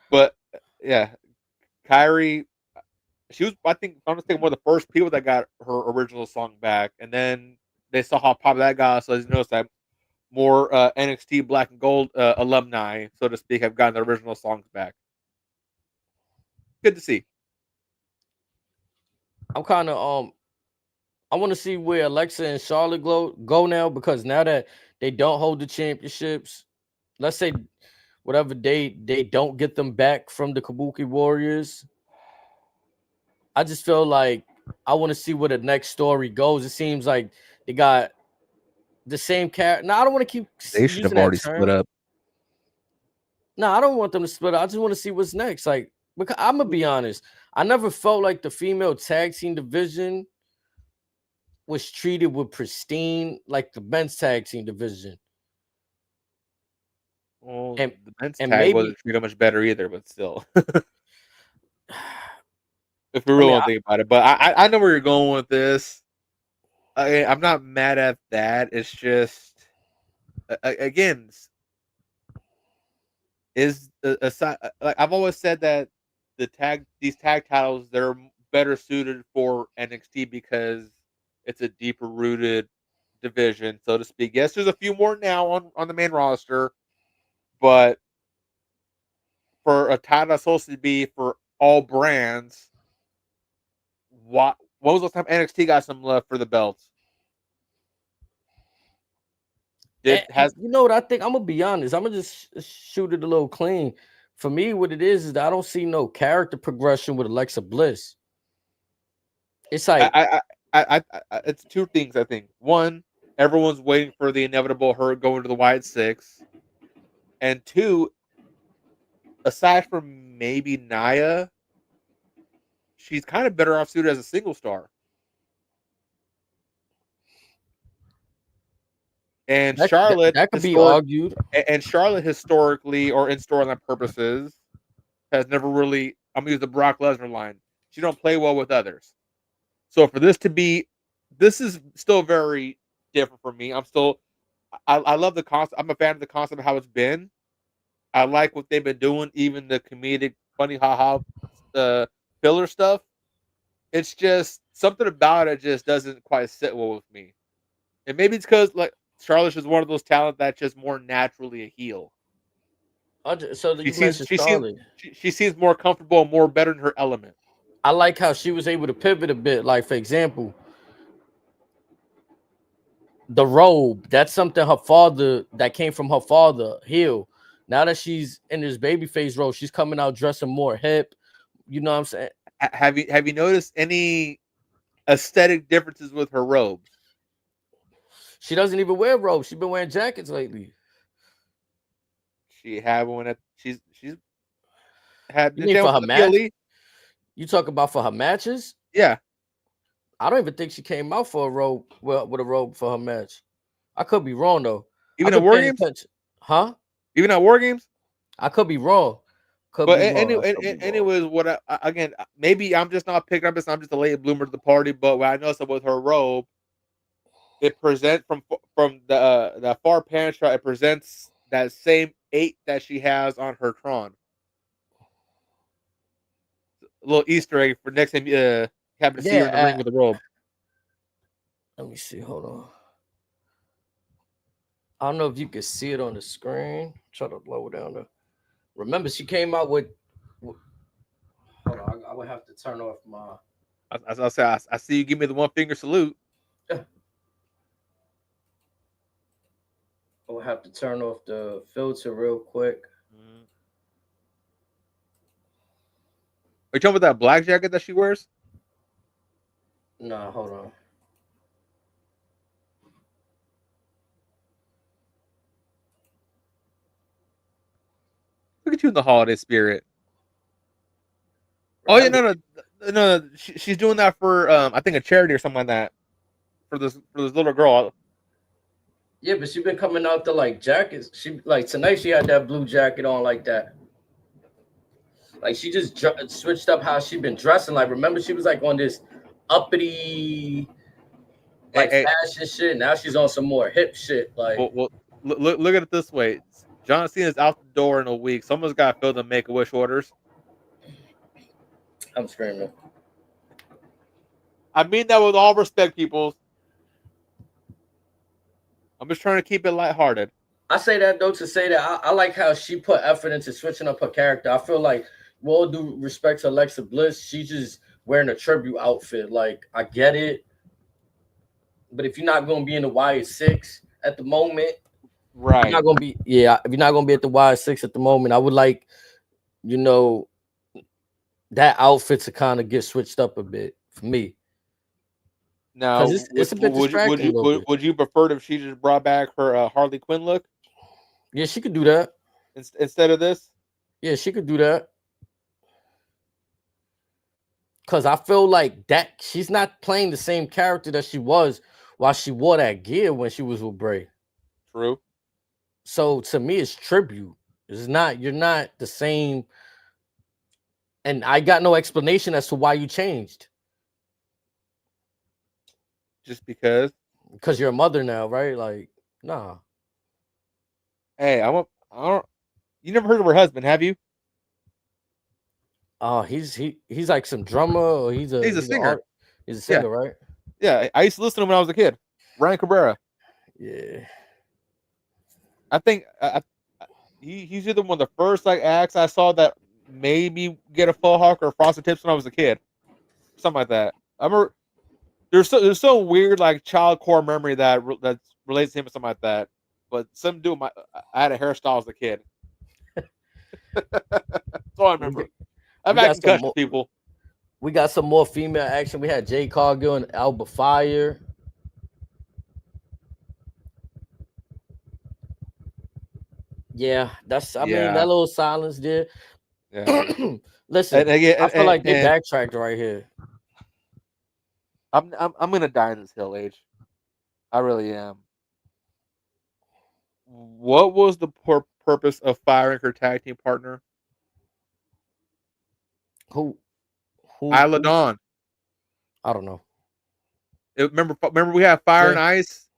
But yeah, Kairi, she was, I think, I'm mistaken, one of the first people that got her original song back, and then they saw how popular that got, so as you notice that more NXT Black and Gold alumni, so to speak, have gotten the original songs back. Good to see. I'm kind of I want to see where Alexa and Charlotte go now, because now that they don't hold the championships, let's say whatever they don't get them back from the Kabuki Warriors, I just feel like I want to see where the next story goes. It seems like they got the same character. No, I don't want to keep. They should have already split up. No, I don't want them to split up. I just want to see what's next. Like, because I'm gonna be honest, I never felt like the female tag team division was treated with pristine like the men's tag team division. Well, the men's tag wasn't treated much better either, but still. If we really want to think about it. But I know where you're going with this. I'm not mad at that. It's just, again, like I've always said that these tag titles, they're better suited for NXT because it's a deeper rooted division, so to speak. Yes, there's a few more now on the main roster, but for a title that's supposed to be for all brands, when was the last time NXT got some love for the belts? You know what I think? I'm gonna be honest. I'm gonna just shoot it a little clean. For me, what it is that I don't see no character progression with Alexa Bliss. It's like it's two things, I think. One, everyone's waiting for the inevitable her going to the Wyatt Six. And two, aside from maybe Nia, she's kind of better off suited as a single star. And Charlotte, that could be argued. And Charlotte, historically or in storyline purposes, has never really. I'm gonna use the Brock Lesnar line. She don't play well with others. So for this is still very different for me. I'm still I love the concept. I'm a fan of the concept of how it's been. I like what they've been doing, even the comedic, funny, haha, filler stuff. It's just something about it just doesn't quite sit well with me. And maybe it's because like Charlotte is one of those talent that's just more naturally a heel. So She you seems mentioned she seems Charlotte. she seems more comfortable and more better in her element. I like how she was able to pivot a bit. Like, for example, the robe. That's something her father that came from her father, Hill. Now that she's in this babyface role, she's coming out dressing more hip. You know what I'm saying? Have you noticed any aesthetic differences with her robes? She doesn't even wear robes. She's been wearing jackets lately. She had one at she's had You the mean gym for her with the match? PLE. You talk about for her matches? Yeah, I don't even think she came out for a robe with a robe for her match. I could be wrong though. I've even at been war paying games, attention. Huh? even at war games. I could be wrong. Could But be wrong. I could be wrong. anyways, what again? Maybe I'm just not picking up this. I'm just a late bloomer to the party. But what I noticed with her robe, it presents from the far pan shot. It presents that same 8 that she has on her Tron. A little Easter egg for next time you happen to see her in the Yeah. ring with a robe. Let me see. Hold on. I don't know if you can see it on the screen. Try to lower down the. Remember, she came out with. Hold on. I would have to turn off my. I say, I see you give me the one finger salute. I would have to turn off the filter real quick. Are you talking about that black jacket that she wears? Nah, hold on. Look at you in the holiday spirit. Oh yeah, no. She's doing that for I think a charity or something like that for this little girl. Yeah, but she been coming out to like jackets. She like tonight she had that blue jacket on like that. Like she just switched up how she been dressing. Like remember she was like on this uppity like Hey, fashion shit. Now she's on some more hip shit. Like well, look at it this way. John Cena's out the door in a week. Someone's got to fill the Make a Wish orders. I'm screaming. I mean that with all respect, people. I'm just trying to keep it lighthearted. I say that though to say that I like how she put effort into switching up her character. I feel like, with all due respect to Alexa Bliss, she's just wearing a tribute outfit. Like I get it, but if you're not going to be in the YS6 at the moment, Right. you're not going to be. Yeah, if you're not going to be at the YS6 at the moment, I would like, you know, that outfit to kind of get switched up a bit for me. Now, It's a bit distracting. would you prefer if she just brought back her Harley Quinn look? Yeah, she could do that instead of this. Yeah, she could do that. Cause I feel like that she's not playing the same character that she was while she wore that gear when she was with Bray. True. So to me, it's tribute. It's not, you're not the same. And I got no explanation as to why you changed. Just because? Because you're a mother now, right? Like, nah. Hey, I don't. You never heard of her husband, have you? He's like some drummer, or he's a singer. He's a singer, right? Yeah, I used to listen to him when I was a kid. Ryan Cabrera. Yeah. I think he's either one of the first like acts I saw that maybe get a faux hawk or frosted tips when I was a kid, something like that. I remember there's some weird like child core memory that relates to him or something like that. But some dude, I had a hairstyle as a kid. That's all I remember. I've had concussions, people. We got some more female action. We had Jay Cargill and Alba Fire. Yeah, I mean, that little silence there. Yeah. Listen, I feel like they backtracked right here. I'm gonna die in this hill, H. I really am. What was the purpose of firing her tag team partner? Who? Isla Dawn. I don't know. Remember we had Fire and Ice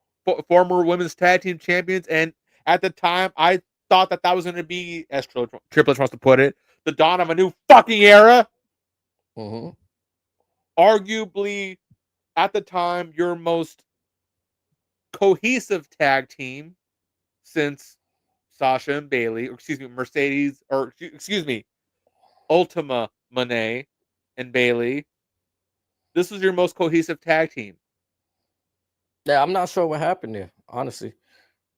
former women's tag team champions, and at the time, I thought that was going to be, as Triple H wants to put it, the dawn of a new fucking era. Mm-hmm. Arguably, at the time, your most cohesive tag team since Sasha and Bailey, or excuse me, Mercedes, or excuse me, Ultima Monet and Bailey. This was your most cohesive tag team. Yeah, I'm not sure what happened there, honestly.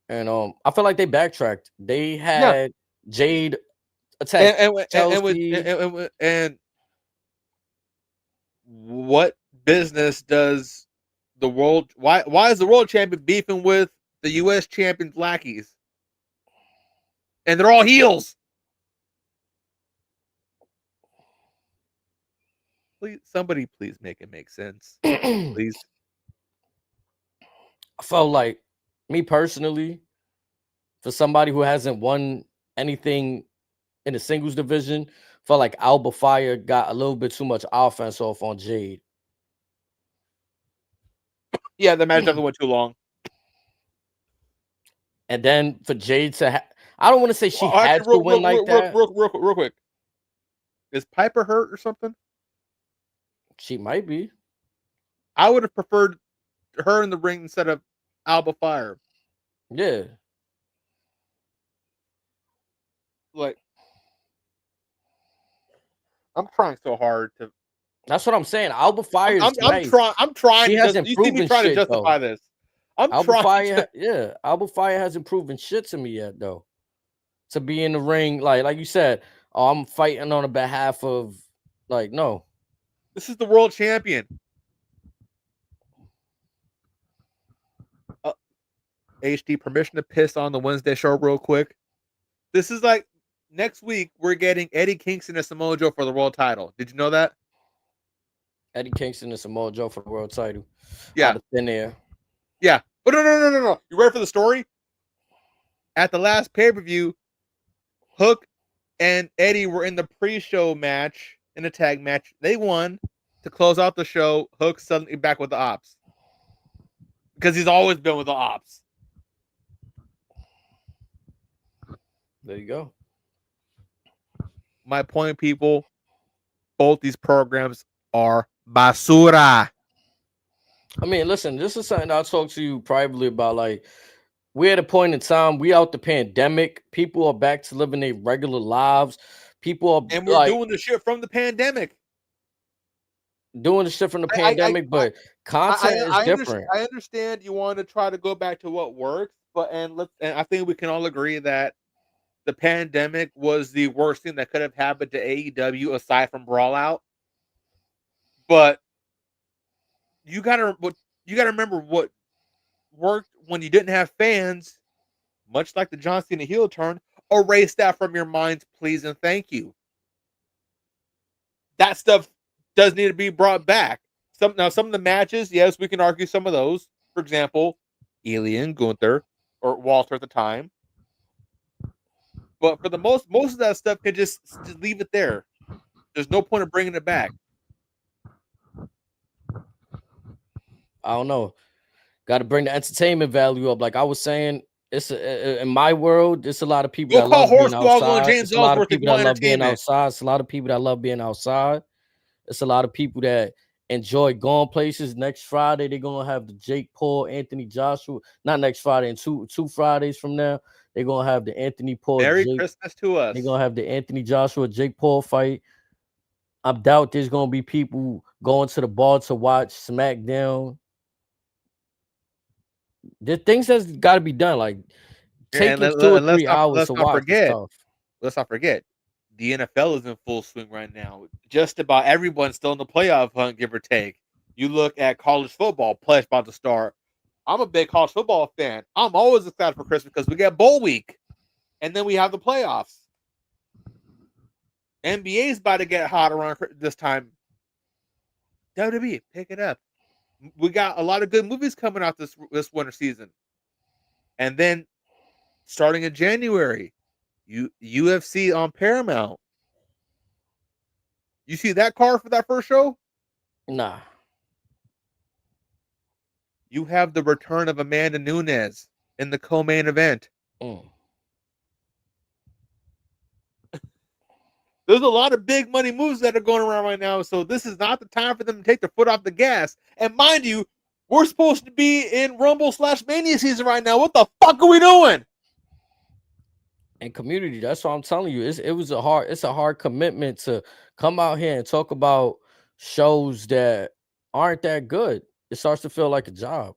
And I feel like they backtracked. They had Jade attack Chelsea. And what business does the world? Why is the world champion beefing with the U.S. champion's lackeys? And they're all heels. Please, somebody, please make it make sense. Please. I felt like, me personally, for somebody who hasn't won anything in the singles division, felt like Alba Fire got a little bit too much offense off on Jade. Yeah, the match definitely went too long. And then for Jade to, I don't want to say she had to win like that. Real quick. Is Piper hurt or something? She might be. I would have preferred her in the ring instead of Alba Fire. Yeah. Like, I'm trying so hard to. That's what I'm saying. Alba Fire is nice. I'm trying. She hasn't you see me trying to justify this. Alba Fire hasn't proven shit to me yet, though. To be in the ring, like you said, I'm fighting on the behalf of, no. This is the world champion. HD, permission to piss on the Wednesday show real quick. This is like next week we're getting Eddie Kingston and Samoa Joe for the world title. Did you know that? Eddie Kingston and Samoa Joe for the world title. Yeah. In there. Yeah. But no. You ready for the story? At the last pay-per-view, Hook and Eddie were in the pre-show match, in a tag match. They won. To close out the show, Hook suddenly back with the Ops. Because he's always been with the Ops. There you go. My point, people, both these programs are basura. I mean, listen, this is something I'll talk to you privately about. Like, we're at a point in time, we out the pandemic. People are back to living their regular lives. People are, and we're doing the shit from the pandemic. But content is different. I understand you want to try to go back to what works, but and I think we can all agree that the pandemic was the worst thing that could have happened to AEW aside from Brawl Out. But you gotta remember what worked when you didn't have fans, much like the John Cena heel turn. Erase that from your minds, please and thank you. That stuff does need to be brought back. Some of the matches, yes, we can argue some of those. For example, Ilya and Gunther, or Walter at the time. But for the most of that stuff can just leave it there. There's no point of bringing it back. I don't know. Got to bring the entertainment value up. Like I was saying, it's in my world, there's a lot of people that love being outside. It's a lot of people that love being outside. It's a lot of people that love being outside. It's a lot of people that enjoy going places. Next Friday, they're gonna have the Jake Paul, Anthony Joshua. Not next Friday, and two Fridays from now, they're gonna have the Anthony Paul. Merry Christmas to us. They're gonna have the Anthony Joshua, Jake Paul fight. I doubt there's gonna be people going to the bar to watch SmackDown. The things that's got to be done, like taking 2 or 3 hours to watch stuff. Let's not forget, the NFL is in full swing right now. Just about everyone's still in the playoff hunt, give or take. You look at college football, play's about to start. I'm a big college football fan. I'm always excited for Christmas because we get bowl week, and then we have the playoffs. NBA's about to get hot around this time. WWE, pick it up. We got a lot of good movies coming out this winter season. And then starting in January, UFC on Paramount. You see that card for that first show? Nah. You have the return of Amanda Nunes in the co-main event. Mm. There's a lot of big money moves that are going around right now, so this is not the time for them to take their foot off the gas. And mind you, we're supposed to be in Rumble/Mania season right now. What the fuck are we doing? And community, that's what I'm telling you. It's a hard commitment to come out here and talk about shows that aren't that good. It starts to feel like a job.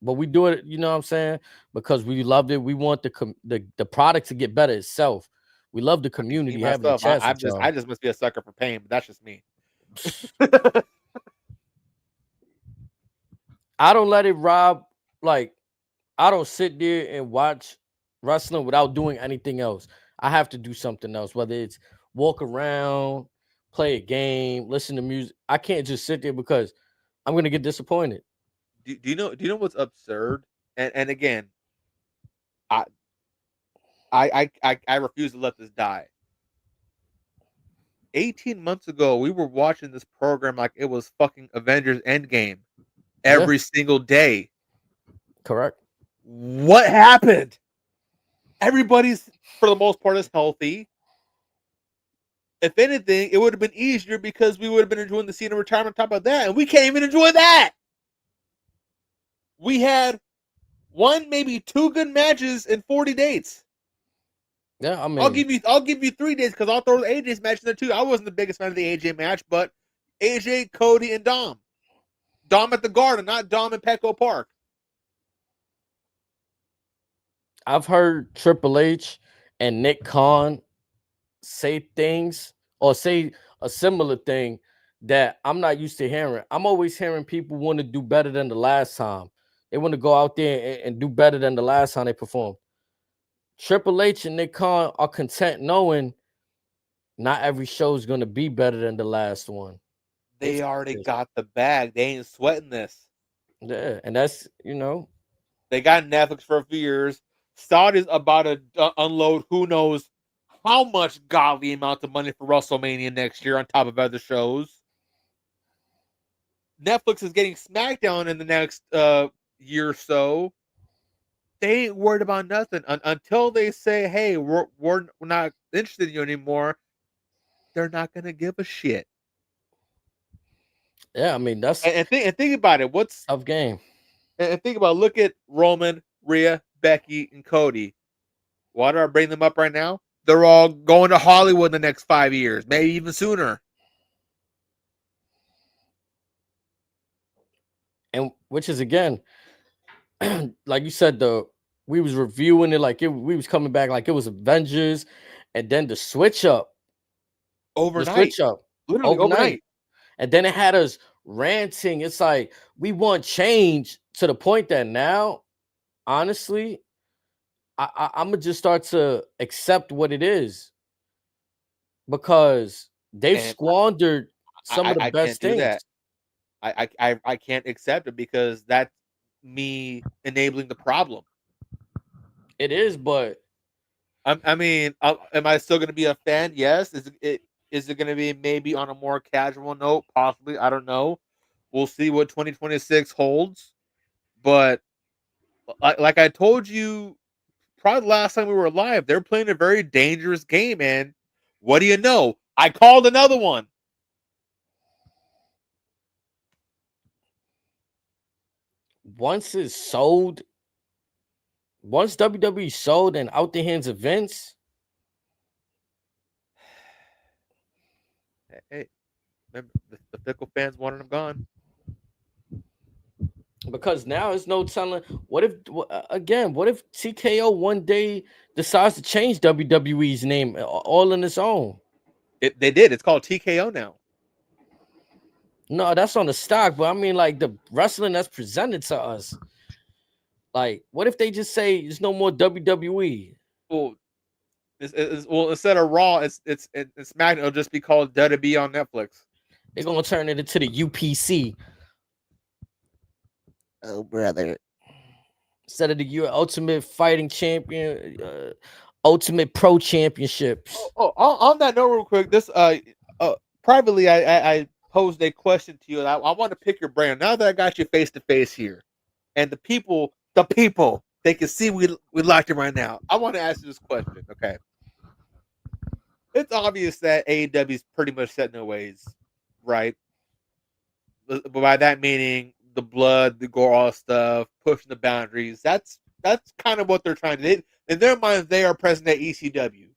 But we do it, you know what I'm saying? Because we loved it. We want the product to get better itself. We love the community having a chance with y'all. I just must be a sucker for pain, but that's just me. I don't let it rob. Like, I don't sit there and watch wrestling without doing anything else. I have to do something else, whether it's walk around, play a game, listen to music. I can't just sit there because I'm gonna get disappointed. Do you know what's absurd? And again, I I refuse to let this die. 18 months ago, we were watching this program like it was fucking Avengers Endgame every single day. Correct. What happened? Everybody's, for the most part, is healthy. If anything, it would have been easier because we would have been enjoying the scene of retirement on top of that, and we can't even enjoy that. We had one, maybe two good matches in 40 dates. Yeah, I mean, I'll give you 3 days because I'll throw the AJ's match in there too. I wasn't the biggest fan of the AJ match, but AJ, Cody, and Dom. Dom at the Garden, not Dom in Petco Park. I've heard Triple H and Nick Khan say things or say a similar thing that I'm not used to hearing. I'm always hearing people want to do better than the last time. They want to go out there and do better than the last time they performed. Triple H and Nick Khan are content knowing not every show is going to be better than the last one. They already got the bag. They ain't sweating this. Yeah, and that's, you know. They got Netflix for a few years. Saudi's about to unload who knows how much godly amount of money for WrestleMania next year on top of other shows. Netflix is getting SmackDown in the next year or so. They ain't worried about nothing until they say, "Hey, we're not interested in you anymore." They're not gonna give a shit. Yeah, I mean that's and think about it. What's tough game? And think about look at Roman, Rhea, Becky, and Cody. Why do I bring them up right now? They're all going to Hollywood in the next 5 years, maybe even sooner. And which is again, like you said, we was reviewing it like we was coming back like it was Avengers, and then the switch up Overnight. Literally overnight. And then it had us ranting. It's like we want change to the point that now, honestly, I'm gonna just start to accept what it is because they've squandered some of the best things. That. I can't accept it because that's me enabling the problem. It is, but I mean, am I still going to be a fan? Yes. Is it going to be maybe on a more casual note? Possibly. I don't know. We'll see what 2026 holds. But like I told you, probably the last time we were live, they're playing a very dangerous game. And what do you know? I called another one. Once it's sold, once WWE sold and out the hands of Vince. Hey, remember the fickle fans wanted him gone. Because now there's no telling. What if TKO one day decides to change WWE's name all on its own? They did. It's called TKO now. No, that's on the stock, but I mean, like the wrestling that's presented to us. Like, what if they just say there's no more WWE? Well, instead of Raw, it's SmackDown. It'll just be called WWE on Netflix. They're gonna turn it into the UPC. Oh, brother! Instead of the Ultimate Fighting Champion, Ultimate Pro Championships. On that note, real quick, this privately, I posed a question to you. And I want to pick your brain now that I got you face to face here. and the people, they can see we liked him right now. I want to ask you this question. Okay, it's obvious that AEW is pretty much set in their ways, right? But by that meaning the blood, the gore, all stuff, pushing the boundaries. That's kind of what they're trying to do. In their minds, they are present at ECW.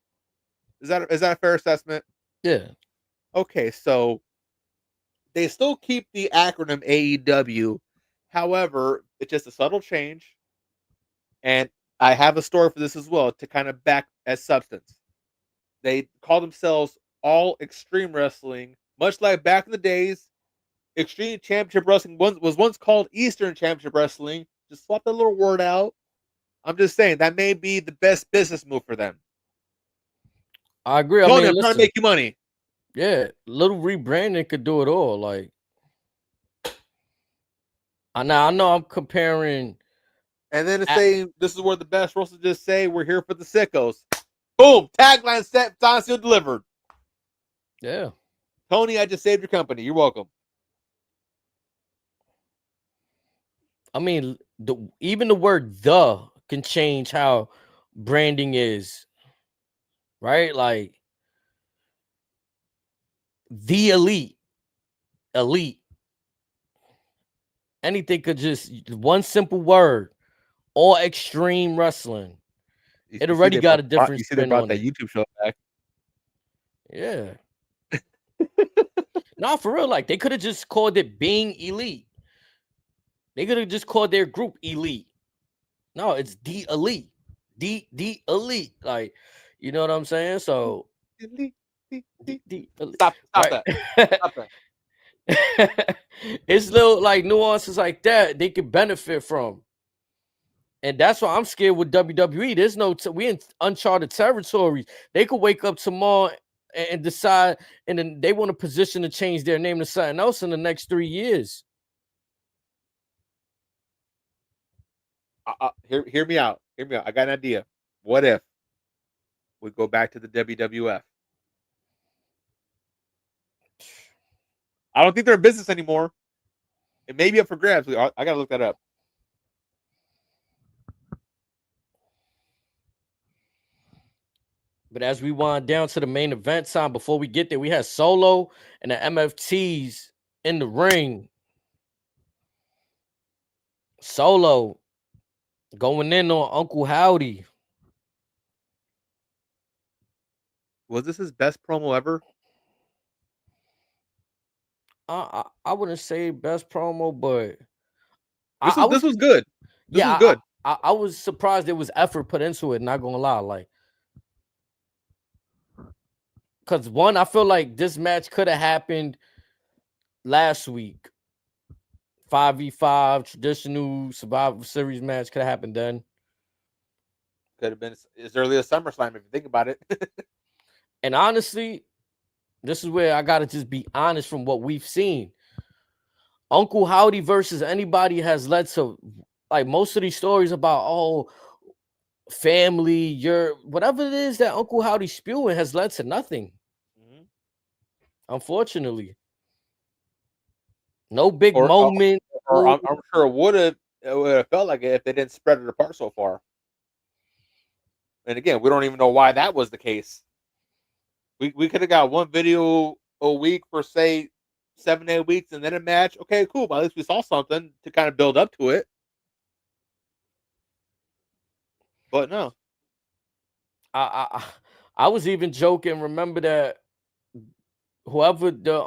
Is that a fair assessment? Yeah. Okay, so they still keep the acronym AEW. However, it's just a subtle change. And I have a story for this as well to kind of back as substance. They call themselves All Extreme Wrestling, much like back in the days. Extreme Championship Wrestling was once called Eastern Championship Wrestling. Just swap that little word out. I'm just saying that may be the best business move for them. I agree. Tony, I mean, I'm trying to make you money. Yeah, little rebranding could do it all. Like, I know I'm comparing. And then it's saying this is where the best wrestlers just say we're here for the sickos. Boom! Tagline set, time still delivered. Yeah. Tony, I just saved your company. You're welcome. I mean, even the word "the" can change how branding is, right? Like the elite. Anything could just one simple word. All Extreme Wrestling. It already got a different You see, they spin brought on that it. YouTube show back. Yeah. No, for real. Like they could have just called it Being Elite. They could have just called their group Elite. No, it's the Elite. The Elite. Like, you know what I'm saying? So the elite, Stop right? that. Stop that. It's little like nuances like that they could benefit from. And that's why I'm scared with WWE. There's we in uncharted territories. They could wake up tomorrow and decide, and then they want a position to change their name to something else in the next 3 years. Hear me out. Hear me out. I got an idea. What if we go back to the WWF? I don't think they're in business anymore. It may be up for grabs. I gotta look that up. But as we wind down to the main event time, before we get there, we had Solo and the MFTs in the ring. Solo going in on Uncle Howdy. Was this his best promo ever? I wouldn't say best promo, but this was good. This was good. I was surprised there was effort put into it. Not gonna lie, like, because one, I feel like this match could have happened last week. 5v5 traditional Survivor Series match could have happened then. Could have been as early as SummerSlam if you think about it. And honestly, this is where I gotta just be honest from what we've seen. Uncle Howdy versus anybody has led to, like, most of these stories about family, whatever it is that Uncle Howdy spewing has led to nothing. Mm-hmm. Unfortunately. No big moment. I'm sure it would have felt like it if they didn't spread it apart so far. And again, we don't even know why that was the case. We could have got one video a week for, say, 7-8 weeks and then a match. Okay, cool. But at least we saw something to kind of build up to it. But no. I was even joking. Remember that whoever the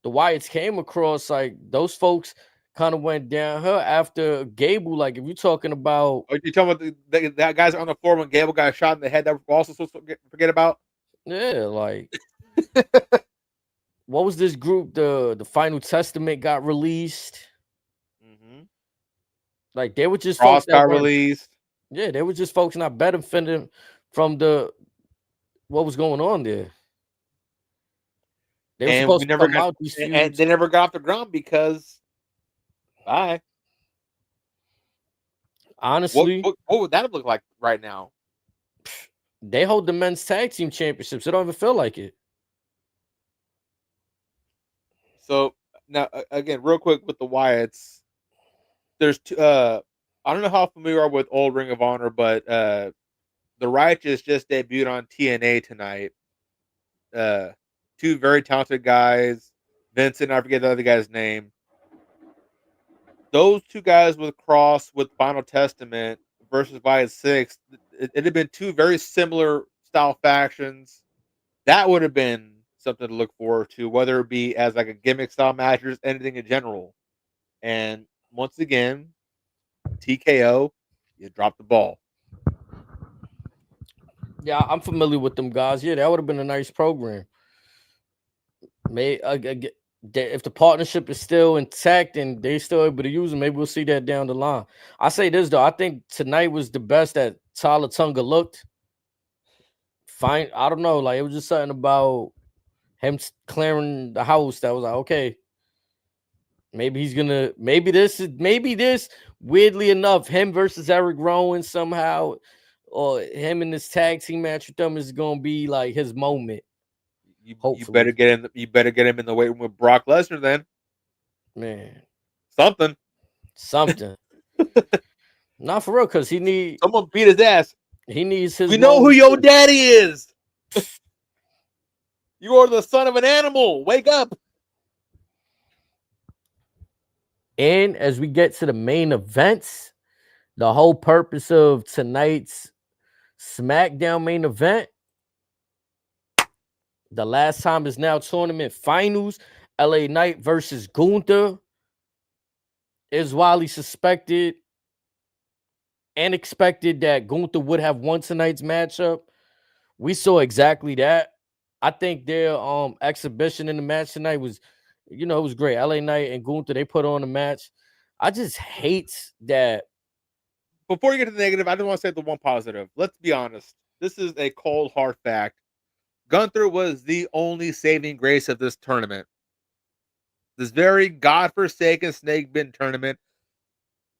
Wyatts came across, like, those folks kind of went down her after Gable. Like, if you're talking about, are you talking about that guys on the floor when Gable got shot in the head that we're also supposed to forget about? Yeah, like, what was this group? The Final Testament got released. Mm-hmm. Like, they were just folks that got released. Yeah, they were just folks not benefiting from what was going on there. They were supposed to come out these feuds. And they never got off the ground because bye. Honestly, what would that look like right now? They hold the men's tag team championships. It don't even feel like it. So now, again, real quick with the Wyatts, there's two, I don't know how familiar you are with old Ring of Honor, but the Righteous just debuted on TNA tonight. Uh, Two very talented guys. Vincent, I forget the other guy's name. Those two guys with Cross with Final Testament versus Vice Six, it'd have been two very similar style factions. That would have been something to look forward to, whether it be as like a gimmick style match or just anything in general. And once again, TKO, you dropped the ball. Yeah, I'm familiar with them guys. Yeah, that would have been a nice program. May if the partnership is still intact and they still able to use them, maybe we'll see that down the line. I say this though, I think tonight was the best that Tyler Tunga looked. Fine, I don't know, like it was just something about him clearing the house that was like, okay, maybe he's gonna, maybe this weirdly enough, him versus Eric Rowan somehow, or him in this tag team match with them is gonna be like his moment. You better Hopefully, get in. You better get him in the weight room with Brock Lesnar. Then man, something. something. Not for real, because Someone beat his ass. he needs his We know who moment. your daddy is. You are the son of an animal. Wake up. And as we get to the main events, the whole purpose of tonight's SmackDown main event, the last time is now tournament finals. LA Knight versus Gunther. Is widely suspected and expected that Gunther would have won tonight's matchup. We saw exactly that. I think their exhibition in the match tonight was, it was great. LA Knight and Gunther, they put on a match. I just hate that. Before you get to the negative, I just want to say the one positive. Let's be honest. This is a cold, hard fact. Gunther was the only saving grace of this tournament. This very godforsaken snake bin tournament.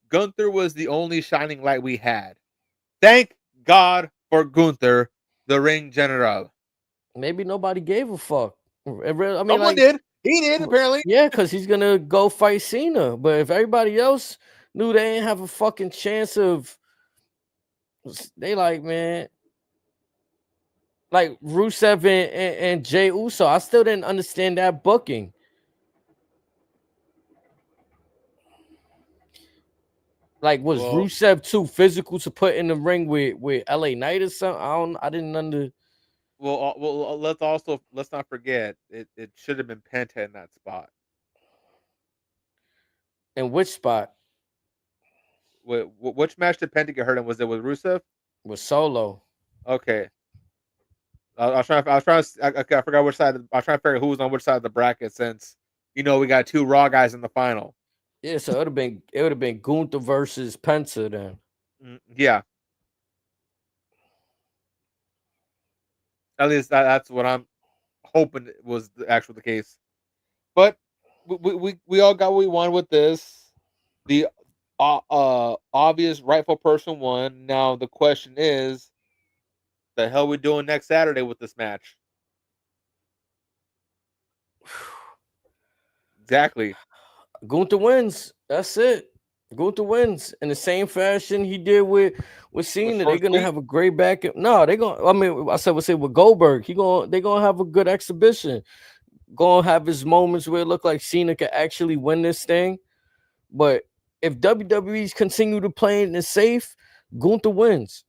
Gunther was the only shining light we had. Thank God for Gunther, the ring general. Maybe nobody gave a fuck. I mean, Someone like, did. He did, apparently. yeah, because he's gonna go fight Cena. But if everybody else knew they ain't have a fucking chance of, they like, man, like Rusev and Jey Uso, I still didn't understand that booking. Like, was Rusev too physical to put in the ring with LA Knight or something? I didn't under. Well, let's not forget it should have been Penta in that spot. In which spot? Which match did Penta get hurt in? Was it with Rusev? With Solo. Okay. I was trying. I forgot which side. I was trying to figure out who was on which side of the bracket since we got two Raw guys in the final. Yeah, so it would have been Gunther versus Penta then. Yeah. At least that's what I'm hoping was the case. But we all got what we wanted with this. The obvious rightful person won. Now the question is, the hell we doing next Saturday with this match? Exactly. Gunther wins. That's it. Gunther wins in the same fashion he did with Cena. They're gonna have a great back. No, they're gonna. I mean, I said we'll say with Goldberg. They're gonna have a good exhibition. Gonna have his moments where it look like Cena could actually win this thing. But if WWE's continue to play it safe, Gunther wins.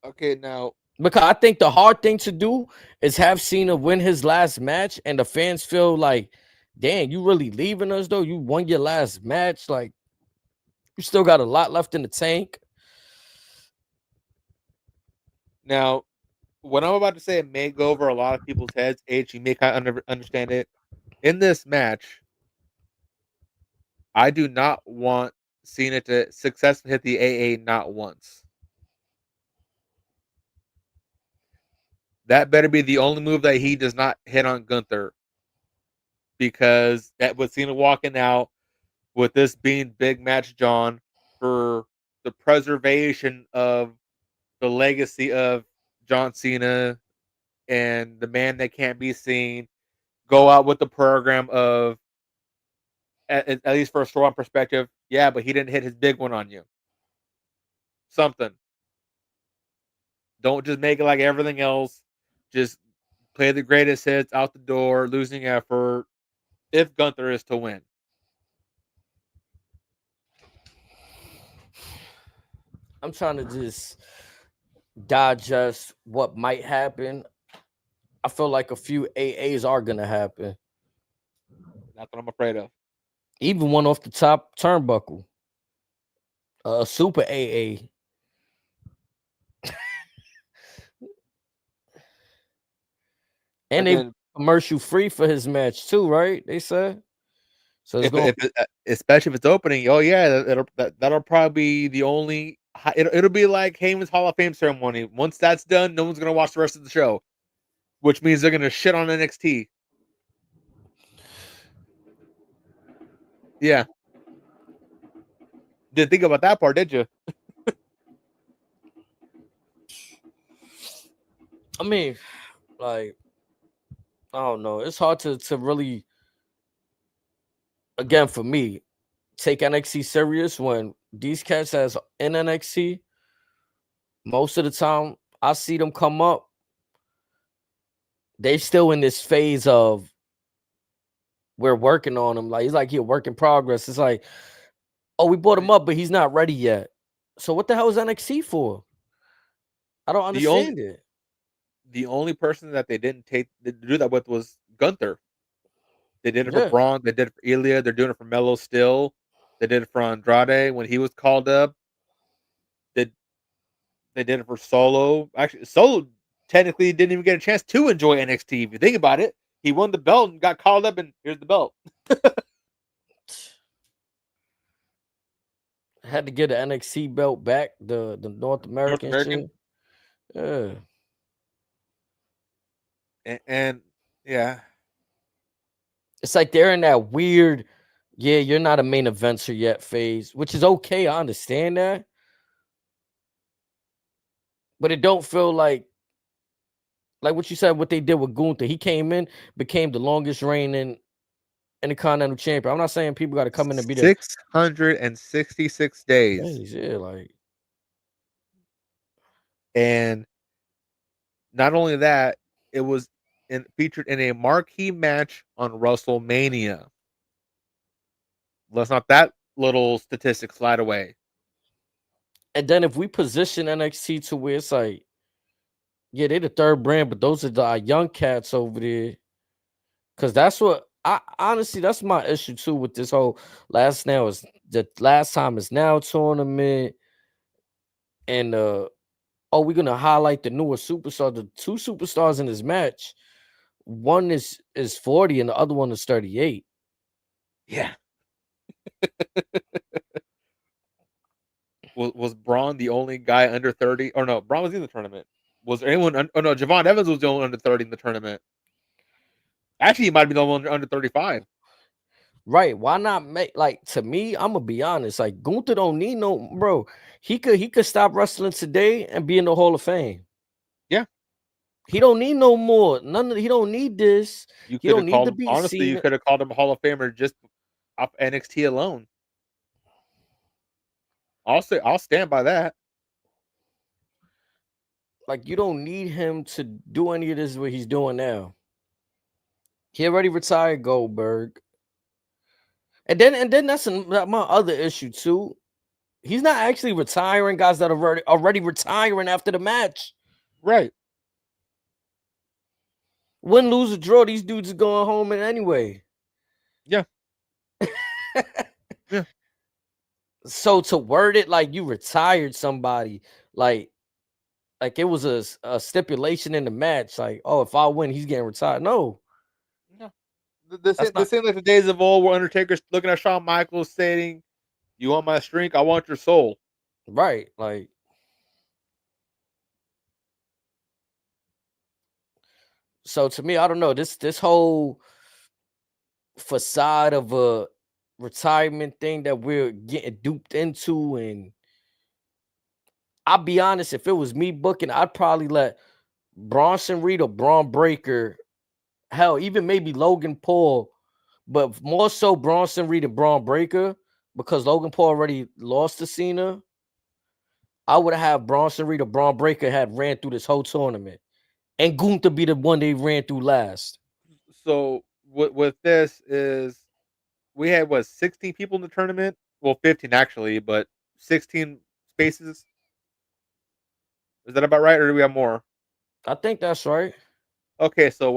Okay, now because I think the hard thing to do is have Cena win his last match, and the fans feel like, damn, you really leaving us though? You won your last match, like you still got a lot left in the tank. Now, what I'm about to say may go over a lot of people's heads. H, you may kind of understand it. In this match, I do not want Cena to successfully hit the AA not once. That better be the only move that he does not hit on Gunther. Because that with Cena walking out, with this being big match, John, for the preservation of the legacy of John Cena and the man that can't be seen, go out with the program of at least for a strong perspective. Yeah, but he didn't hit his big one on you. Something. Don't just make it like everything else. Just play the greatest hits out the door, losing effort. If Gunther is to win, I'm trying to just digest what might happen. I feel like a few AAs are gonna happen. that's what I'm afraid of. Even one off the top turnbuckle. A super AA. And they Again, commercial free for his match too, right? They said. So it's going especially if it's opening, oh yeah, that'll probably be the only. It'll be like Heyman's Hall of Fame ceremony. Once that's done, no one's gonna watch the rest of the show, which means they're gonna shit on NXT. Yeah, didn't think about that part, did you? I mean, like, I don't know. It's hard to really, again, for me, take NXT serious when these cats has in NXT. Most of the time, I see them come up. They still in this phase of we're working on him. Like he's like he a work in progress. It's like, oh, we brought him up, but he's not ready yet. So what the hell is NXT for? I don't understand it. The only person that they didn't do that with was Gunther. They did it for Yeah. Braun. They did it for Ilya. They're doing it for Melo still. They did it for Andrade when he was called up. They did it for Solo. Actually, Solo technically didn't even get a chance to enjoy NXT. If you think about it, he won the belt and got called up, and here's the belt. Had to get an NXT belt back, the North American, shit. Yeah. And yeah, it's like they're in that weird, yeah, you're not a main eventer yet phase, which is okay. I understand that. But it don't feel like what you said, what they did with Gunther. He came in, became the longest reigning Intercontinental Champion. I'm not saying people got to come in and be there. 666 days. Yeah, like. And not only that, it was featured in a marquee match on WrestleMania. Let's not that little statistic slide away. And then if we position NXT to where it's like, yeah, they're the third brand, but those are the young cats over there. Because that's what I honestly, that's my issue too with this whole last time is now tournament. And we're gonna highlight the newer superstar, the two superstars in this match. One is 40 and the other one is 38. Yeah. was Braun the only guy under 30? Or no, Braun was in the tournament. Was there anyone? Oh no, Javon Evans was the only under 30 in the tournament. Actually, he might be the only one under 35. Right? Why not make, like, to me? I'm gonna be honest. Like Gunther don't need no, bro. He could stop wrestling today and be in the Hall of Fame. Yeah. He don't need no more. He don't need this. He don't need to be. Honestly, you could have called him a Hall of Famer just off NXT alone. I'll stand by that. Like, you don't need him to do any of this what he's doing now. He already retired Goldberg. And then that's my other issue too. He's not actually retiring guys that are already retiring after the match. Right. Win, lose, or draw, these dudes are going home anyway. Yeah. Yeah. So to word it like you retired somebody, like it was a stipulation in the match, like, oh, if I win, he's getting retired. No. This ain't like the days of old where Undertaker's looking at Shawn Michaels saying, "You want my strength? I want your soul." Right. Like, so to me, I don't know. This whole facade of a retirement thing that we're getting duped into, and I'll be honest, if it was me booking, I'd probably let Bronson Reed or Braun Breaker, hell, even maybe Logan Paul, but more so Bronson Reed and Braun Breaker because Logan Paul already lost to Cena. I would have Bronson Reed or Braun Breaker had ran through this whole tournament, and Gunther be the one they ran through last. So with this is we had 16 people in the tournament. Well, 15 actually, but 16 spaces. Is that about right, or do we have more? I think that's right. Okay, so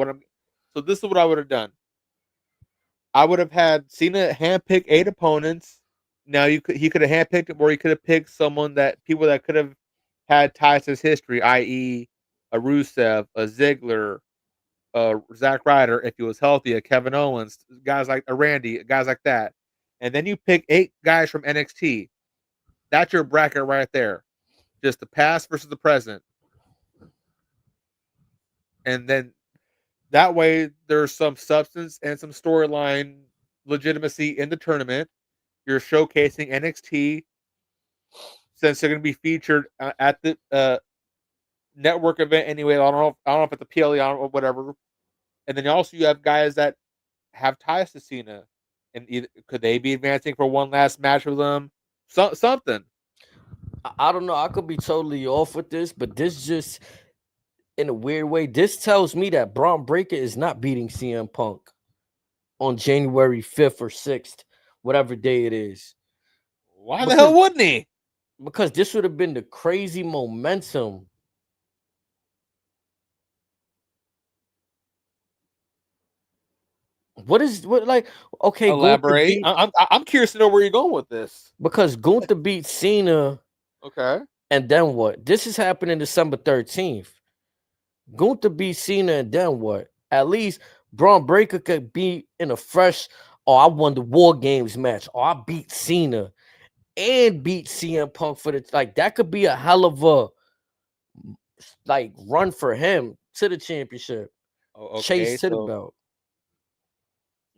this is what I would have done. I would have had Cena handpick 8 opponents. Now he could have handpicked them, or he could have picked people that could have had ties to his history, i.e., a Rusev, a Ziggler, Zack Ryder, if he was healthy, a Kevin Owens, guys like a Randy, guys like that. And then you pick 8 guys from NXT. That's your bracket right there. Just the past versus the present. And then that way there's some substance and some storyline legitimacy in the tournament. You're showcasing NXT since they're going to be featured at the network event anyway. I don't know if it's a PLE, I don't know, whatever. And then also you have guys that have ties to Cena, and could they be advancing for one last match with them? Something. I don't know. I could be totally off with this, but this just in a weird way, this tells me that Braun Breaker is not beating CM Punk on January 5th or 6th, whatever day it is. Why the hell wouldn't he? Because this would have been the crazy momentum. What like okay, Elaborate. I'm curious to know where you're going with this. Because Gunther beat Cena. Okay. And then what? This is happening December 13th. Gunther beat Cena, and then what? At least Braun Breaker could be in a fresh, I won the War Games match. I beat Cena and beat CM Punk for the that could be a hell of a run for him to the championship. Okay, Chase to the belt.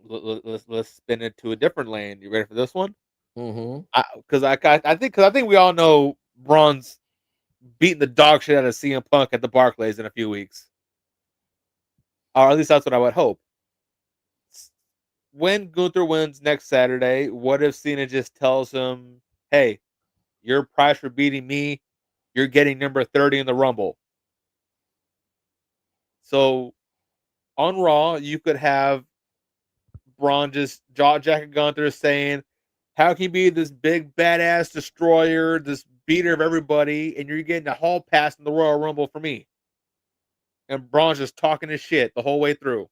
Let's spin it to a different lane. You ready for this one? Mm-hmm. Because I think we all know Braun's beating the dog shit out of CM Punk at the Barclays in a few weeks, or at least that's what I would hope. When Gunther wins next Saturday, what if Cena just tells him, "Hey, your price for beating me, you're getting number 30 in the Rumble." So on Raw, you could have Braun just jaw jacket Gunther saying, "How can you be this big badass destroyer, this beater of everybody, and you're getting a hall pass in the Royal Rumble for me?" And Braun's just talking his shit the whole way through.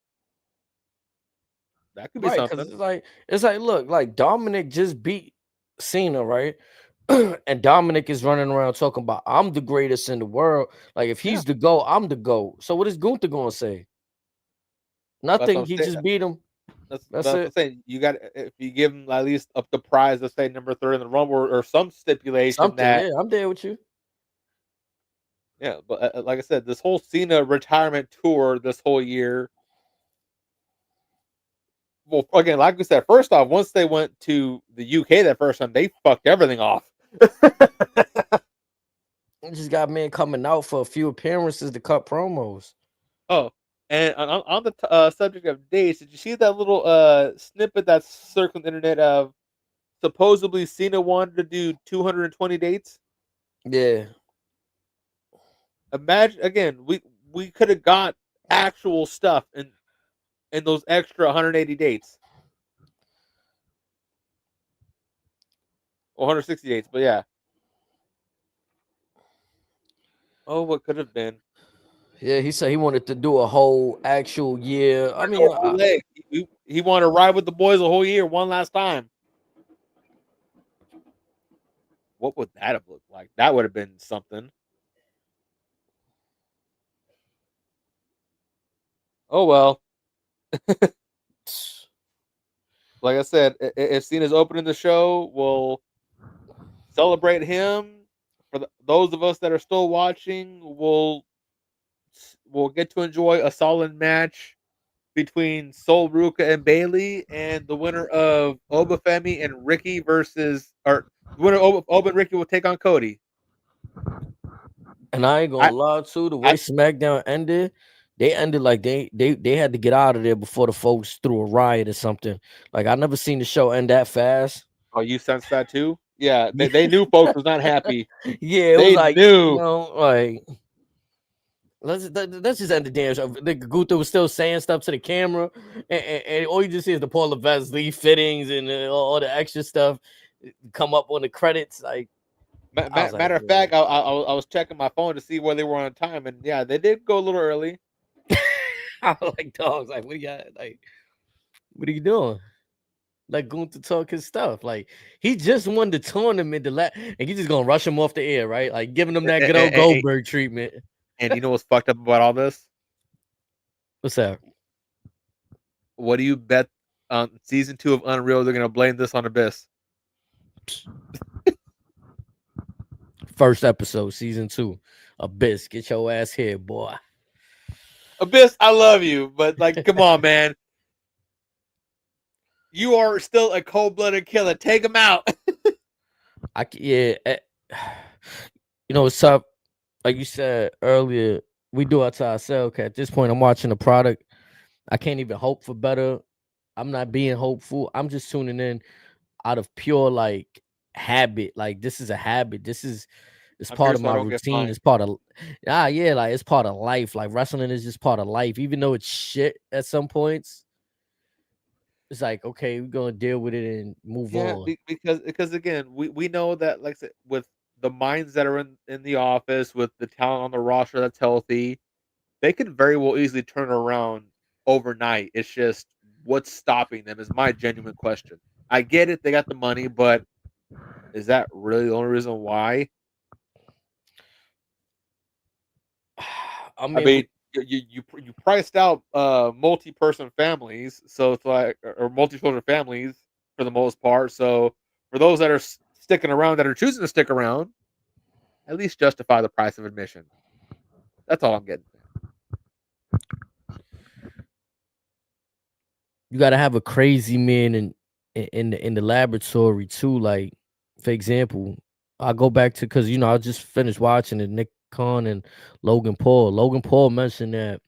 That could be Right, because something. it's like, look, like Dominic just beat Cena, right? And Dominic is running around talking about I'm the greatest in the world. Like if he's the GOAT, I'm the GOAT. So what is Gunther gonna say? That's what Nothing. I'm He saying. just beat him. That's That's what I'm it. saying. You got if you give him at least up the prize, let's say number 30 in the Rumble, or some stipulation Something. that Yeah, I'm there with you. yeah. But like I said, this whole Cena retirement tour this whole year. Well, again, like we said, first off, once they went to the UK that first time, they fucked everything off. We just got men coming out for a few appearances to cut promos. Oh, and on the subject of dates, did you see that little snippet that's circling the internet of supposedly Cena wanted to do 220 dates? Yeah. Imagine again, we could have got actual stuff in those extra 180 dates. 160 dates, but yeah. Oh, what could have been? Yeah, he said he wanted to do a whole actual year. I mean, A whole leg. He wanted to ride with the boys a whole year, one last time. What would that have looked like? That would have been something. Oh well. Like I said, if Cena's opening the show, we'll celebrate him. For those of us that are still watching, we'll get to enjoy a solid match between Sol Ruka and Bailey, and the winner of Obafemi and Ricky versus, or the winner of Oba and Ricky will take on Cody. and I ain't gonna lie to the way I SmackDown ended. they ended like they had to get out of there before the folks threw a riot or something. Like I never seen the show end that fast. Oh, you sensed that too? Yeah, Yeah, they knew folks was not happy. yeah, it was They like, knew. like let's just end the damn show. The Gunther was still saying stuff to the camera, and all you just see is the Paul Levesque Lee fittings and all the extra stuff come up on the credits. Like I was like, Matter of fact, I was checking my phone to see where they were on time, and yeah, they did go a little early. I was like dogs. Like, what are you doing? Like Gunther talk his stuff. Like he just won the tournament, and you just gonna rush him off the air, right? Like giving him that good old Goldberg treatment. And you know what's fucked up about all this? What's that? What do you bet on season 2 of Unreal? They're gonna blame this on Abyss. First episode, season 2. Abyss, get your ass here, boy. Abyss, I love you, but like, come on, man. You are still a cold-blooded killer. Take him out. You know, it's tough. Like you said earlier, we do it to ourselves. At this point, I'm watching the product. I can't even hope for better. I'm not being hopeful. I'm just tuning in out of pure like habit. Like this is a habit. It's part of my routine. It's part of like it's part of life. Like wrestling is just part of life, even though it's shit at some points. It's like, okay, we're gonna deal with it and move on. Because again, we know that, like I said, with the minds that are in the office, with the talent on the roster that's healthy, they could very well easily turn around overnight. It's just what's stopping them is my genuine question. I get it, they got the money, but is that really the only reason why? I mean you priced out multi-person families, so it's like, or multi-children families for the most part. So for those that are sticking around, that are choosing to stick around, at least justify the price of admission. That's all I'm getting. You gotta have a crazy man in the laboratory too. Like, for example, I go back to because I just finished watching it. Nick Khan and Logan Paul. Logan Paul mentioned that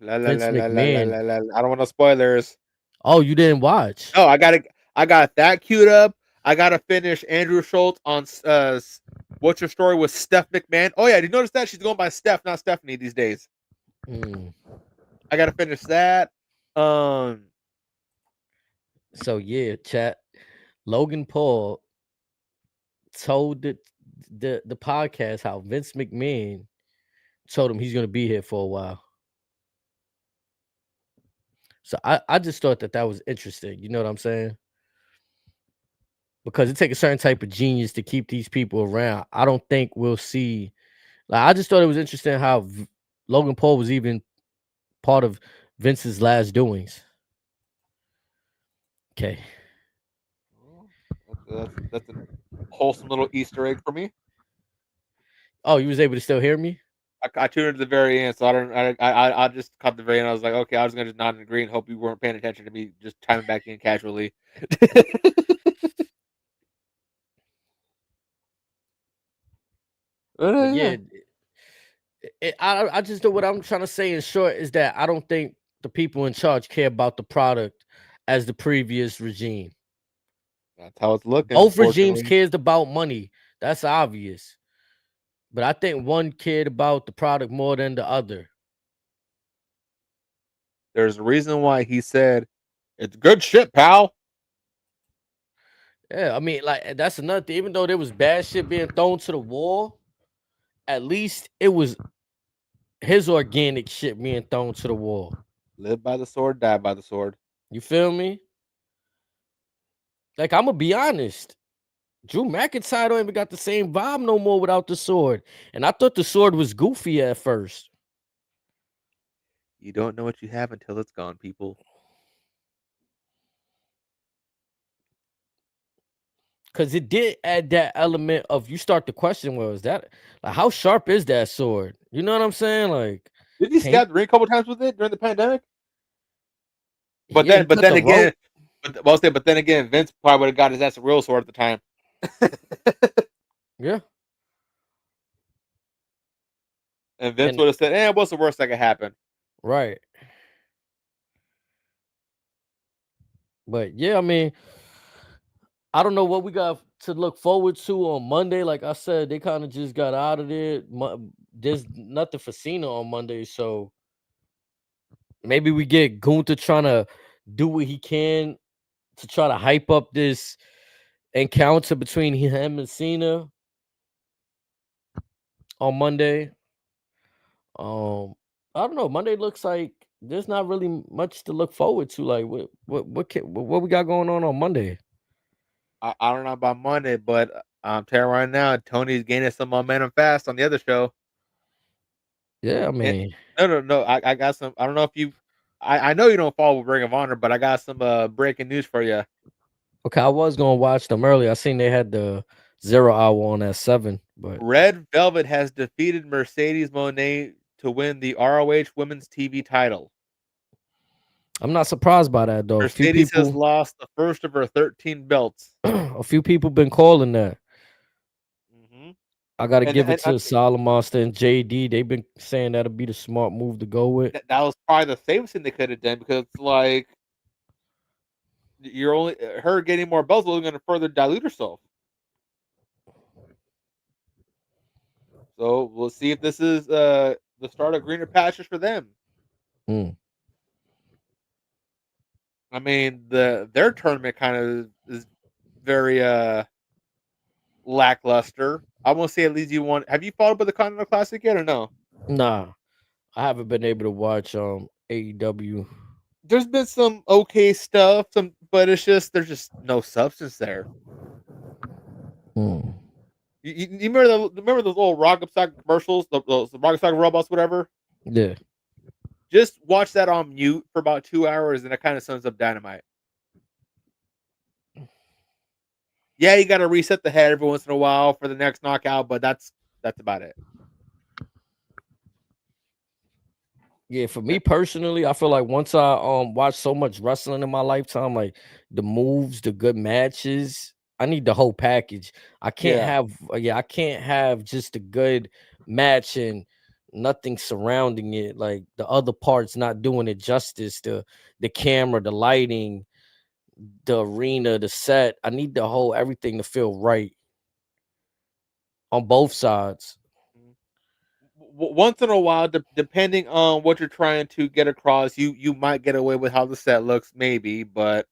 Vince McMahon. I don't want no spoilers. Oh, you didn't watch? Oh, I got that queued up. I gotta finish Andrew Schultz on What's Your Story with Steph McMahon. Oh yeah, did you notice that she's going by Steph, not Stephanie these days? I gotta finish that. So yeah, chat. Logan Paul told the podcast how Vince McMahon told him he's gonna be here for a while. So I just thought that was interesting. You know what I'm saying? Because it takes a certain type of genius to keep these people around. I don't think we'll see. Like I just thought it was interesting how Logan Paul was even part of Vince's last doings. Okay. That's a wholesome little Easter egg for me. Oh, you was able to still hear me? I tuned to the very end, so I just caught the very end. I was like, okay, I was gonna just nod and agree and hope you weren't paying attention to me just chiming back in casually. Yeah. I just know what I'm trying to say in short is that I don't think the people in charge care about the product as the previous regime. That's how it's looking. Both regimes cares about money. That's obvious. But I think one cared about the product more than the other. There's a reason why he said, "It's good shit, pal." Yeah, I mean, like that's another thing. Even though there was bad shit being thrown to the wall, at least it was his organic shit being thrown to the wall. Live by the sword, die by the sword. You feel me? Like, I'm gonna be honest. Drew McIntyre don't even got the same vibe no more without the sword. And I thought the sword was goofy at first. You don't know what you have until it's gone, people. Because it did add that element of you start to question, well, is that like how sharp is that sword? You know what I'm saying? Like, did he stab the ring a couple times with it during the pandemic? But yeah, then again, but then again, Vince probably would have got his ass a real sword at the time. Yeah. And Vince would have said, what's the worst that could happen? Right. But yeah, I mean, I don't know what we got to look forward to on Monday. Like I said, they kind of just got out of there. There's nothing for Cena on Monday, so maybe we get Gunther trying to do what he can to try to hype up this encounter between him and Cena on Monday. Um, I don't know. Monday looks like there's not really much to look forward to. Like what we got going on Monday? I don't know about Monday, but I'm telling you right now, Tony's gaining some momentum fast on the other show. Yeah, I And mean, no. I got some. I don't know if you. I know you don't follow Ring of Honor, but I got some breaking news for you. okay, I was gonna watch them earlier. I seen they had the 0 hour on at 7, but Red Velvet has defeated Mercedes Moné to win the ROH Women's TV title. I'm not surprised by that though. Mercedes has lost the first of her 13 belts. A few people been calling that. Mm-hmm. I gotta give it to Solid Monster and JD. They've been saying that'll be the smart move to go with. That was probably the safest thing they could have done because it's like you're only her getting more belts is only going to further dilute herself. So we'll see if this is the start of greener pastures for them. Mm. I mean, their tournament kind of is very lackluster. I want to say at least you want. Have you followed up with the Continental Classic yet or no? Nah, I haven't been able to watch AEW. There's been some okay stuff, but it's just there's just no substance there. Mm. You remember those old Rocket Sock commercials, those Rocket Sock robots, whatever? Yeah. Just watch that on mute for about 2 hours, and it kind of sums up Dynamite. Yeah, you got to reset the head every once in a while for the next knockout, but that's about it. Yeah, for me personally, I feel like once I watch so much wrestling in my lifetime, like the moves, the good matches, I need the whole package. I can't I can't have just a good match and nothing surrounding it, like the other parts not doing it justice, the camera, the lighting, the arena, the set. I need the whole everything to feel right on both sides. Once in a while, depending on what you're trying to get across, you might get away with how the set looks, maybe, but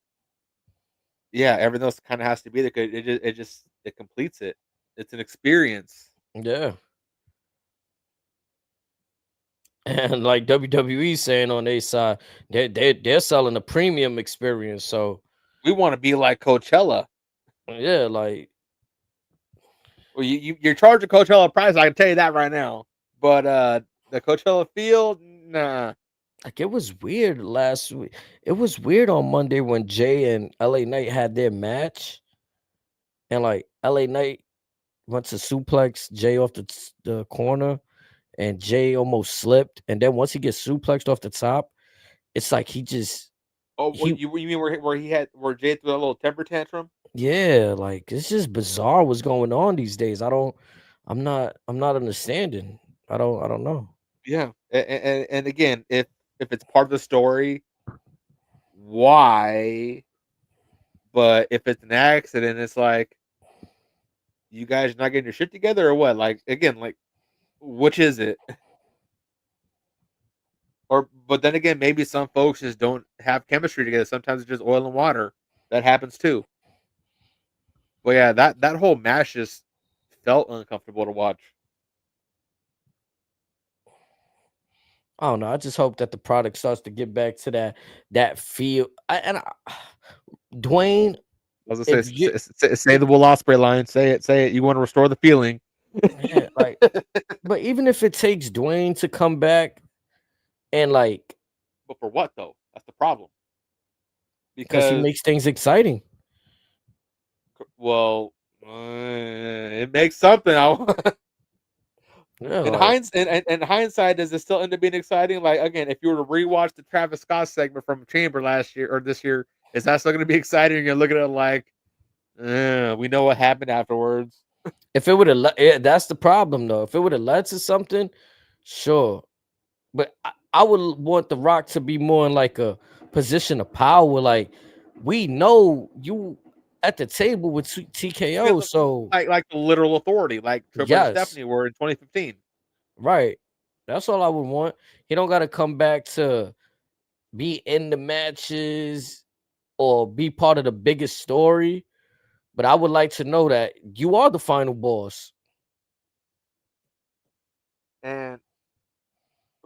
yeah, everything else kind of has to be there. It completes it. It's an experience. Yeah. And like WWE saying on their side, they're selling a premium experience. So we want to be like Coachella. Yeah, like well, you're charging Coachella price. I can tell you that right now. But the Coachella field, nah. Like it was weird last week. It was weird on Monday when Jay and LA Knight had their match, and like LA Knight went to suplex Jay off the corner, and Jay almost slipped. And then once he gets suplexed off the top, it's like he just. Oh, you mean where Jay threw a little temper tantrum? Yeah, like it's just bizarre what's going on these days. I'm not understanding. I don't know. Yeah, and again, if it's part of the story, why? But if it's an accident, it's like you guys not getting your shit together or what? Like again, like which is it? But then again, maybe some folks just don't have chemistry together. Sometimes it's just oil and water. That happens too. But yeah, that whole match just felt uncomfortable to watch. I don't know. I just hope that the product starts to get back to that feel. Dwayne, I was gonna say the Will Ospreay line. Say it. You want to restore the feeling. Yeah, like, but even if it takes Dwayne to come back and like, but for what though? That's the problem. Because he makes things exciting. Well, it makes something. Yeah, in hindsight, does it still end up being exciting? Like again, if you were to rewatch the Travis Scott segment from Chamber last year or this year, is that still going to be exciting? You're looking at it like, we know what happened afterwards. If it would have, that's the problem though. If it would have led to something, sure. But I would want The Rock to be more in like a position of power. Like we know you at the table with TKO, so like the literal authority, like Triple H and yes, Stephanie were in 2015. right. That's all I would want. He don't got to come back to be in the matches or be part of the biggest story. But I would like to know that you are the final boss. And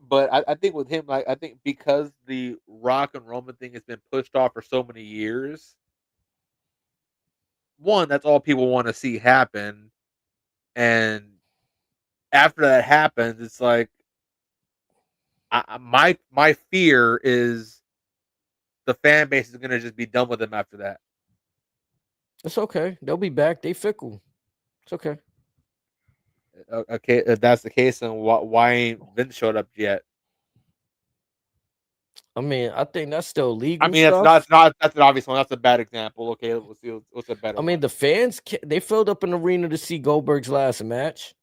but I think with him, like I think because the Rock and Roman thing has been pushed off for so many years, one, that's all people want to see happen. And after that happens, it's like my fear is the fan base is gonna just be done with him after that. It's okay. They'll be back. They fickle. It's okay. Okay, if that's the case, then why ain't Vince showed up yet? I mean, I think that's still I legal mean, stuff. that's an obvious one. That's a bad example. Okay, let's see what's a better I mean, one. the fans they filled up an arena to see Goldberg's last match.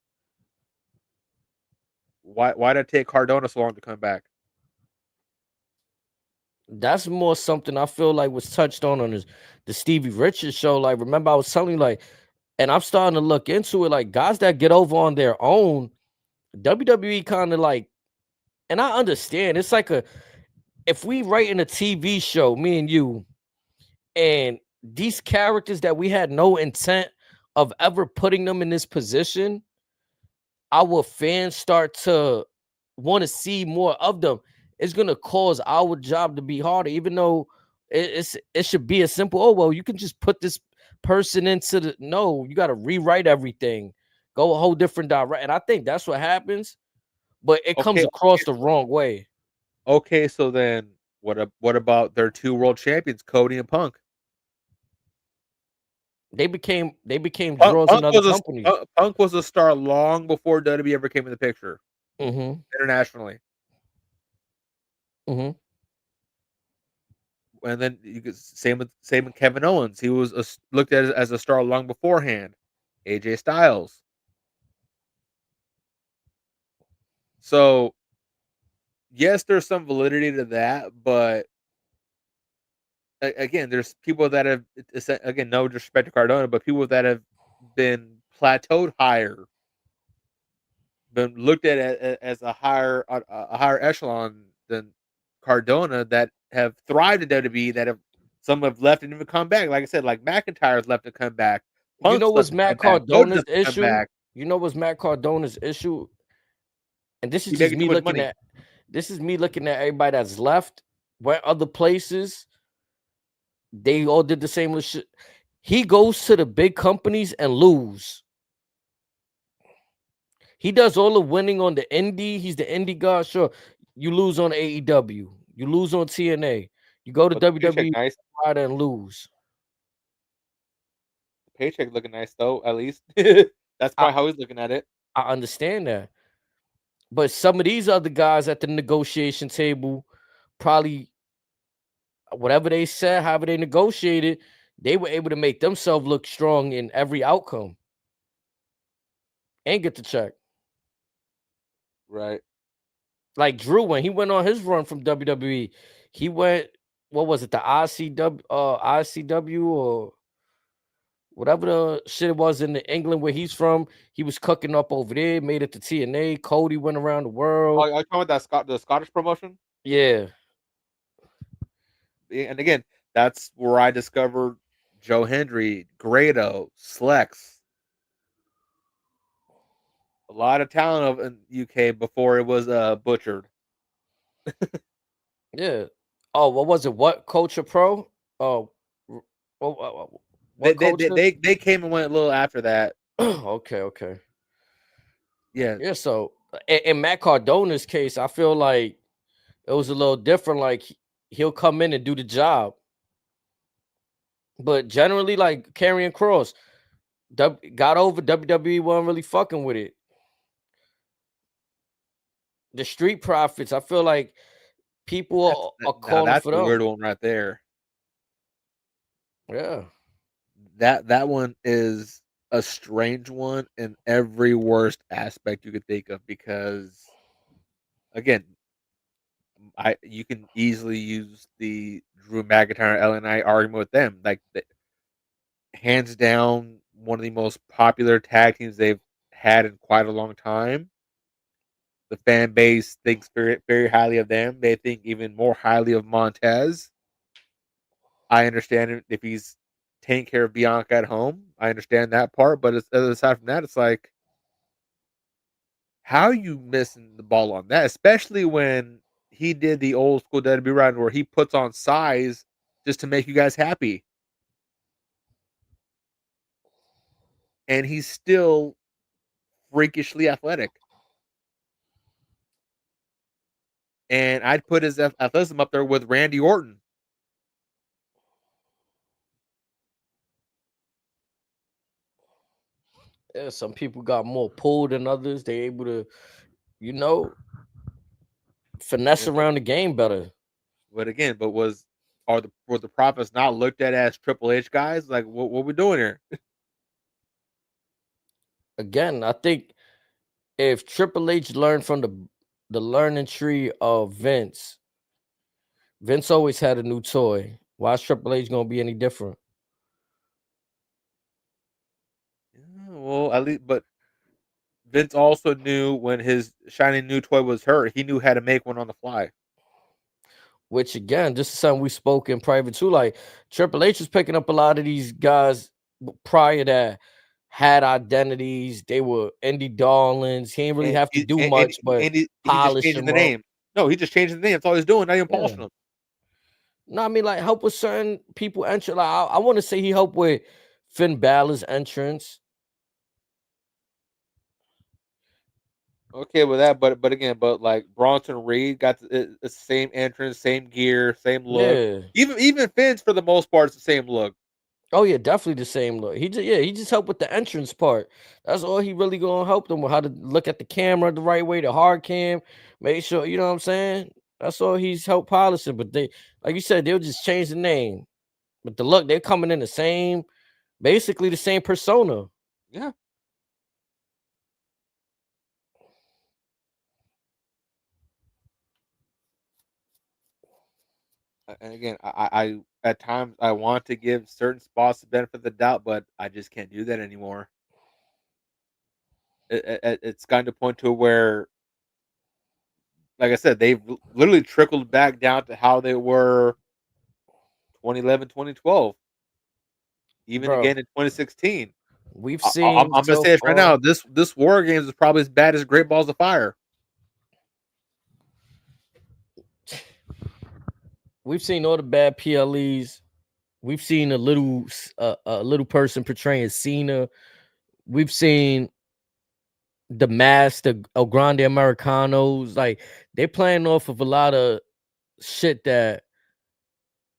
Why did it take Cardona so long to come back? That's more something I feel like was touched on the Stevie Richards show. Like, remember I was telling you, like, and I'm starting to look into it. Like, guys that get over on their own, WWE kind of like, and I understand it's like if we write in a TV show, me and you, and these characters that we had no intent of ever putting them in this position, our fans start to want to see more of them. It's gonna cause our job to be harder, even though it should be a simple. Oh well, you can just put this person into the. No, you got to rewrite everything, go a whole different direction. And I think that's what happens, but it comes Okay, across the wrong way. okay. So then, what about their two world champions, Cody and Punk? They became draws in other companies. Punk was a star long before WWE ever came in the picture Mm-hmm. internationally. Mm-hmm. And then you could same with Kevin Owens. He was looked at as a star long beforehand. AJ Styles. So yes, there's some validity to that, but again, there's people that have again, no disrespect to Cardona, but people that have been plateaued higher, been looked at as a higher echelon than Cardona that have thrived in WWE, that have some have left and even come back. Like I said, like McIntyre's left to come back, You know Punk's left what's to Matt come back, Cody's Cardona's left to come issue? back. You know what's Matt Cardona's issue? And this is He just making too me much looking money. at this is me looking at everybody that's left. Went other places, they all did the same little shit. He goes to the big companies and lose. He does all the winning on the indie. He's the indie god. Sure, you lose on AEW. You lose on TNA. You go to But the paycheck WWE nice. and lose. The paycheck looking nice though, at least. That's I, probably how he's looking at it. I understand that. But some of these other guys at the negotiation table probably whatever they said, however they negotiated, they were able to make themselves look strong in every outcome and get the check. Right. Like Drew, when he went on his run from WWE, he went, what was it, the ICW or whatever the shit it was in the England where he's from. He was cooking up over there, made it to TNA. Cody went around the Oh, world. are you talking about the Scottish promotion? Yeah. And again, that's where I discovered Joe Hendry, Grado, Slex, a lot of talent in UK before it was butchered. Yeah. Oh, what was it? What Culture Pro? Oh, They what they, they culture? they they came and went a little after that. Okay, okay. Yeah. Yeah, so in Matt Cardona's case, I feel like it was a little different. Like he'll come in and do the job, but generally, like Karrion Cross got over WWE, wasn't really fucking with it. The Street Profits, I feel like people are Now calling that's for a them. weird one right there. Yeah, That one is a strange one in every worst aspect you could think of because again, you can easily use the Drew McIntyre LNI argument with them. Like hands down, one of the most popular tag teams they've had in quite a long time. The fan base thinks very, very highly of them. They think even more highly of Montez. I understand if he's taking care of Bianca at home. I understand that part, but aside from that, it's like, how are you missing the ball on that? Especially when he did the old school WWE run where he puts on size just to make you guys happy, and he's still freakishly athletic. And I'd put his athleticism up there with Randy Orton. Yeah, some people got more pull than others. They able to, you know, finesse Yeah, but around the game better. again, were the Profits not looked at as Triple H guys? Like, what we doing here? Again, I think if Triple H learned from the learning tree of Vince, Vince always had a new toy. Why is Triple H gonna be any different? Yeah, well, at least, but Vince also knew when his shiny new toy was hurt. He knew how to make one on the fly. Which again, this is something we spoke in private too. Like Triple H was picking up a lot of these guys prior that had identities. They were indie darlings. He didn't really And have to he do and, much but he just polish changing the them up. name. No, he just changing the name. That's all he's doing. Not even Yeah. polishing them. No, I mean like help with certain people enter. Like I want to say he helped with Finn Balor's entrance. Okay, with that, but again, but like Bronson Reed got the same entrance, same gear, same look. Yeah. Even Finn's for the most part, it's the same look. Oh yeah, definitely the same look. He just helped with the entrance part. That's all he really gonna help them with, how to look at the camera the right way, the hard cam, make sure you know what I'm saying. That's all he's helped polishing. But they, like you said, they'll just change the name, but the look they're coming in the same, basically the same persona. Yeah. And again, I at times I want to give certain spots the benefit of the doubt, but I just can't do that anymore. It's gotten to a point to where, like I said, they've literally trickled back down to how they were 2011, 2012, even Bro, again in 2016. we've I'm seen gonna so say this right far. now. This War Games is probably as bad as Great Balls of Fire. We've seen all the bad PLEs. We've seen a little person portraying Cena. We've seen the mask, the El Grande Americanos. Like they're playing off of a lot of shit that,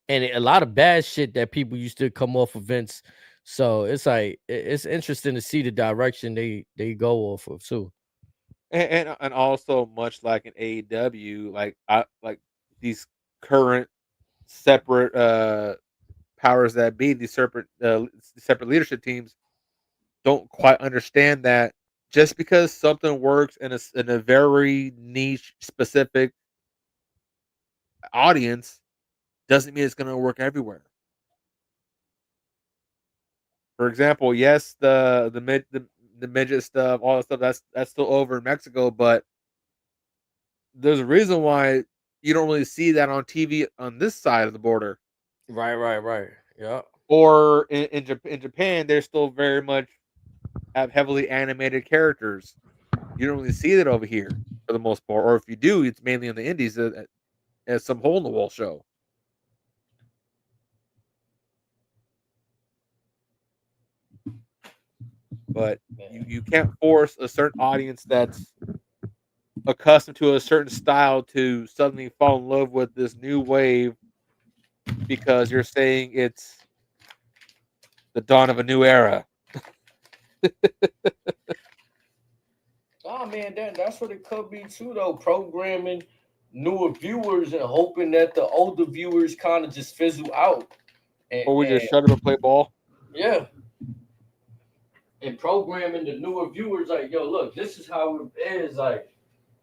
and a lot of bad shit that people used to come off of Vince. So it's like it's interesting to see the direction they go off of too. And also much like in AEW, like these current separate powers that be, these separate leadership teams don't quite understand that just because something works in a very niche specific audience doesn't mean it's going to work everywhere. For example, yes, the midget stuff, all that stuff, that's still over in Mexico, but there's a reason why you don't really see that on TV on this side of the border. Right. Yeah. Or in Japan, they're still very much have heavily animated characters. You don't really see that over here for the most part, or if you do, it's mainly in the indies as some hole in the wall show. But you can't force a certain audience that's accustomed to a certain style to suddenly fall in love with this new wave because you're saying it's the dawn of a new era. Oh man, that's what it could be too, though. Programming newer viewers and hoping that the older viewers kind of just fizzle out. Or we And just shut up and play ball. yeah, and programming the newer viewers like, yo, look, this is how it is. Like,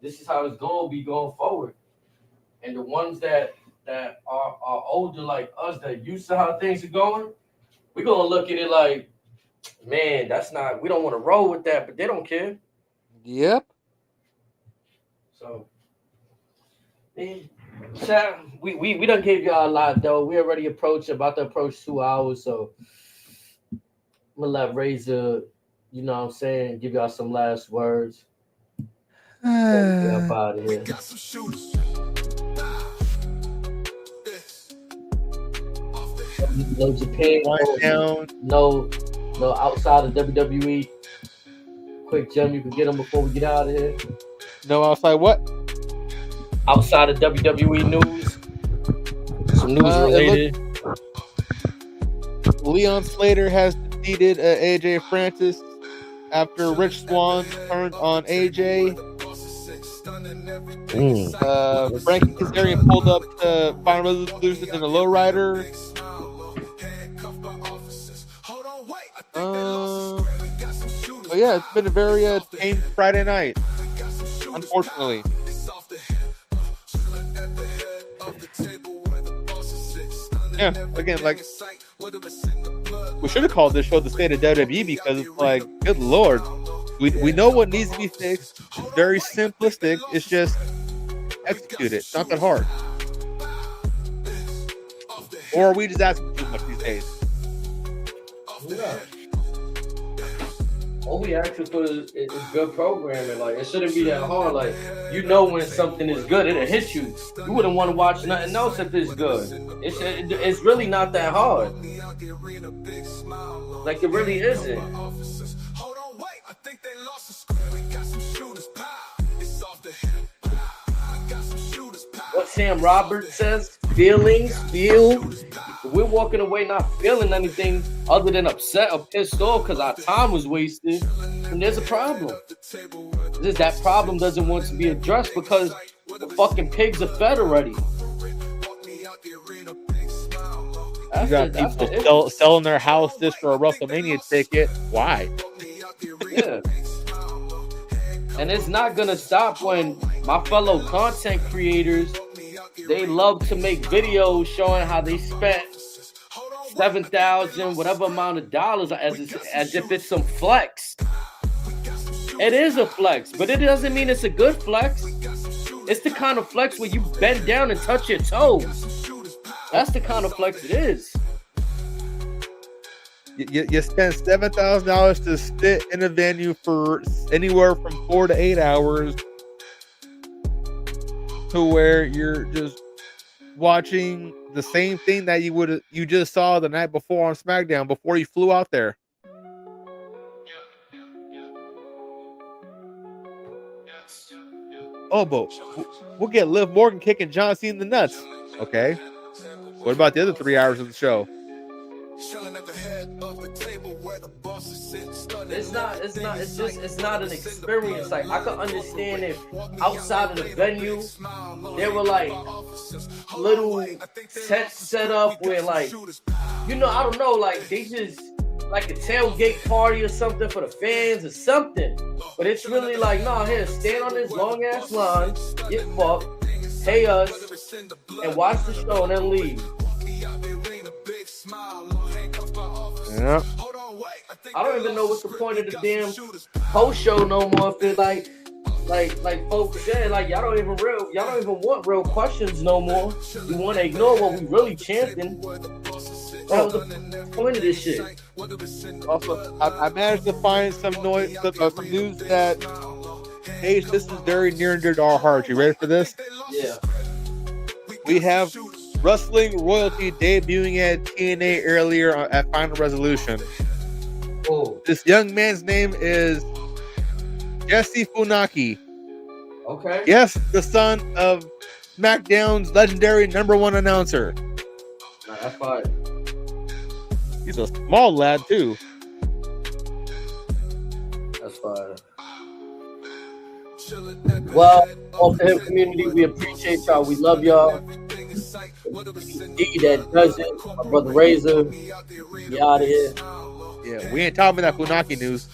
this is how it's gonna be going forward. and the ones that are older like us that used to how things are going, we're gonna look at it like, man, that's not. We don't want to roll with that, but they don't care. Yep. So, man, we done gave y'all a lot though. We already about to approach 2 hours, so I'm gonna let Razor, you know what I'm saying, give y'all some last words. Up out of here. Got some shooters. No Japan, no outside of WWE. Quick gem, you can get them before we get out of here. No outside what? Outside of WWE news, some news related. Leon Slater has defeated AJ Francis after Rich Swann turned on AJ. Frankie Kazarian pulled up to final resolution in the lowrider. But yeah, it's been a very tame Friday night, unfortunately. Yeah, again, like, we should have called this show the State of WWE because it's like, good lord, we know what needs to be fixed. It's very simplistic. It's just execute it. It's not that hard. Or are we just asking too much these days? Yeah. All we asking for is good programming. Like, it shouldn't be that hard. Like, you know when something is good, it'll hit you. You wouldn't want to watch nothing else if it's good. It's really not that hard. Like, it really isn't. What Sam Roberts says, feelings, we're walking away not feeling anything other than upset or pissed off because our time was wasted, and there's a problem. That problem doesn't want to be addressed because the fucking pigs are fed already. You got people selling their house just for a WrestleMania ticket. Why? Yeah. And it's not going to stop when my fellow content creators, they love to make videos showing how they spent $7,000, whatever amount of dollars, as if it's some flex. It is a flex, but it doesn't mean it's a good flex. It's the kind of flex where you bend down and touch your toes. That's the kind of flex it is. You spend $7,000 to sit in a venue for anywhere from 4 to 8 hours, to where you're just watching the same thing that you just saw the night before on SmackDown before you flew out there. Oh, but we'll get Liv Morgan kicking John Cena in the nuts. Okay. What about the other 3 hours of the show? It's not an experience. Like, I could understand if outside of the venue there were like little sets set up where, like, you know, I don't know, like they just like a tailgate party or something for the fans or something. But it's really like, no, here, stand on this long ass line, get fucked, pay us, and watch the show and then leave. Yeah. I don't even know what's the point of the damn post show no more. If it like folks said, like y'all don't even want real questions no more. You want to ignore what we really chanting. That was the point of this shit. Also, I managed to find some news that, hey, this is very near and dear to our hearts. You ready for this? Yeah. We have Wrestling Royalty debuting at TNA earlier at Final Resolution. Oh. This young man's name is Jesse Funaki. Okay. Yes, the son of SmackDown's legendary #1 announcer. Nah, that's fine. He's a small lad too. That's fine. Well, Off the Hip community, we appreciate y'all. We love y'all. D that does it. My brother Razor. Be out of here. Yeah, we ain't talking about that Funaki news.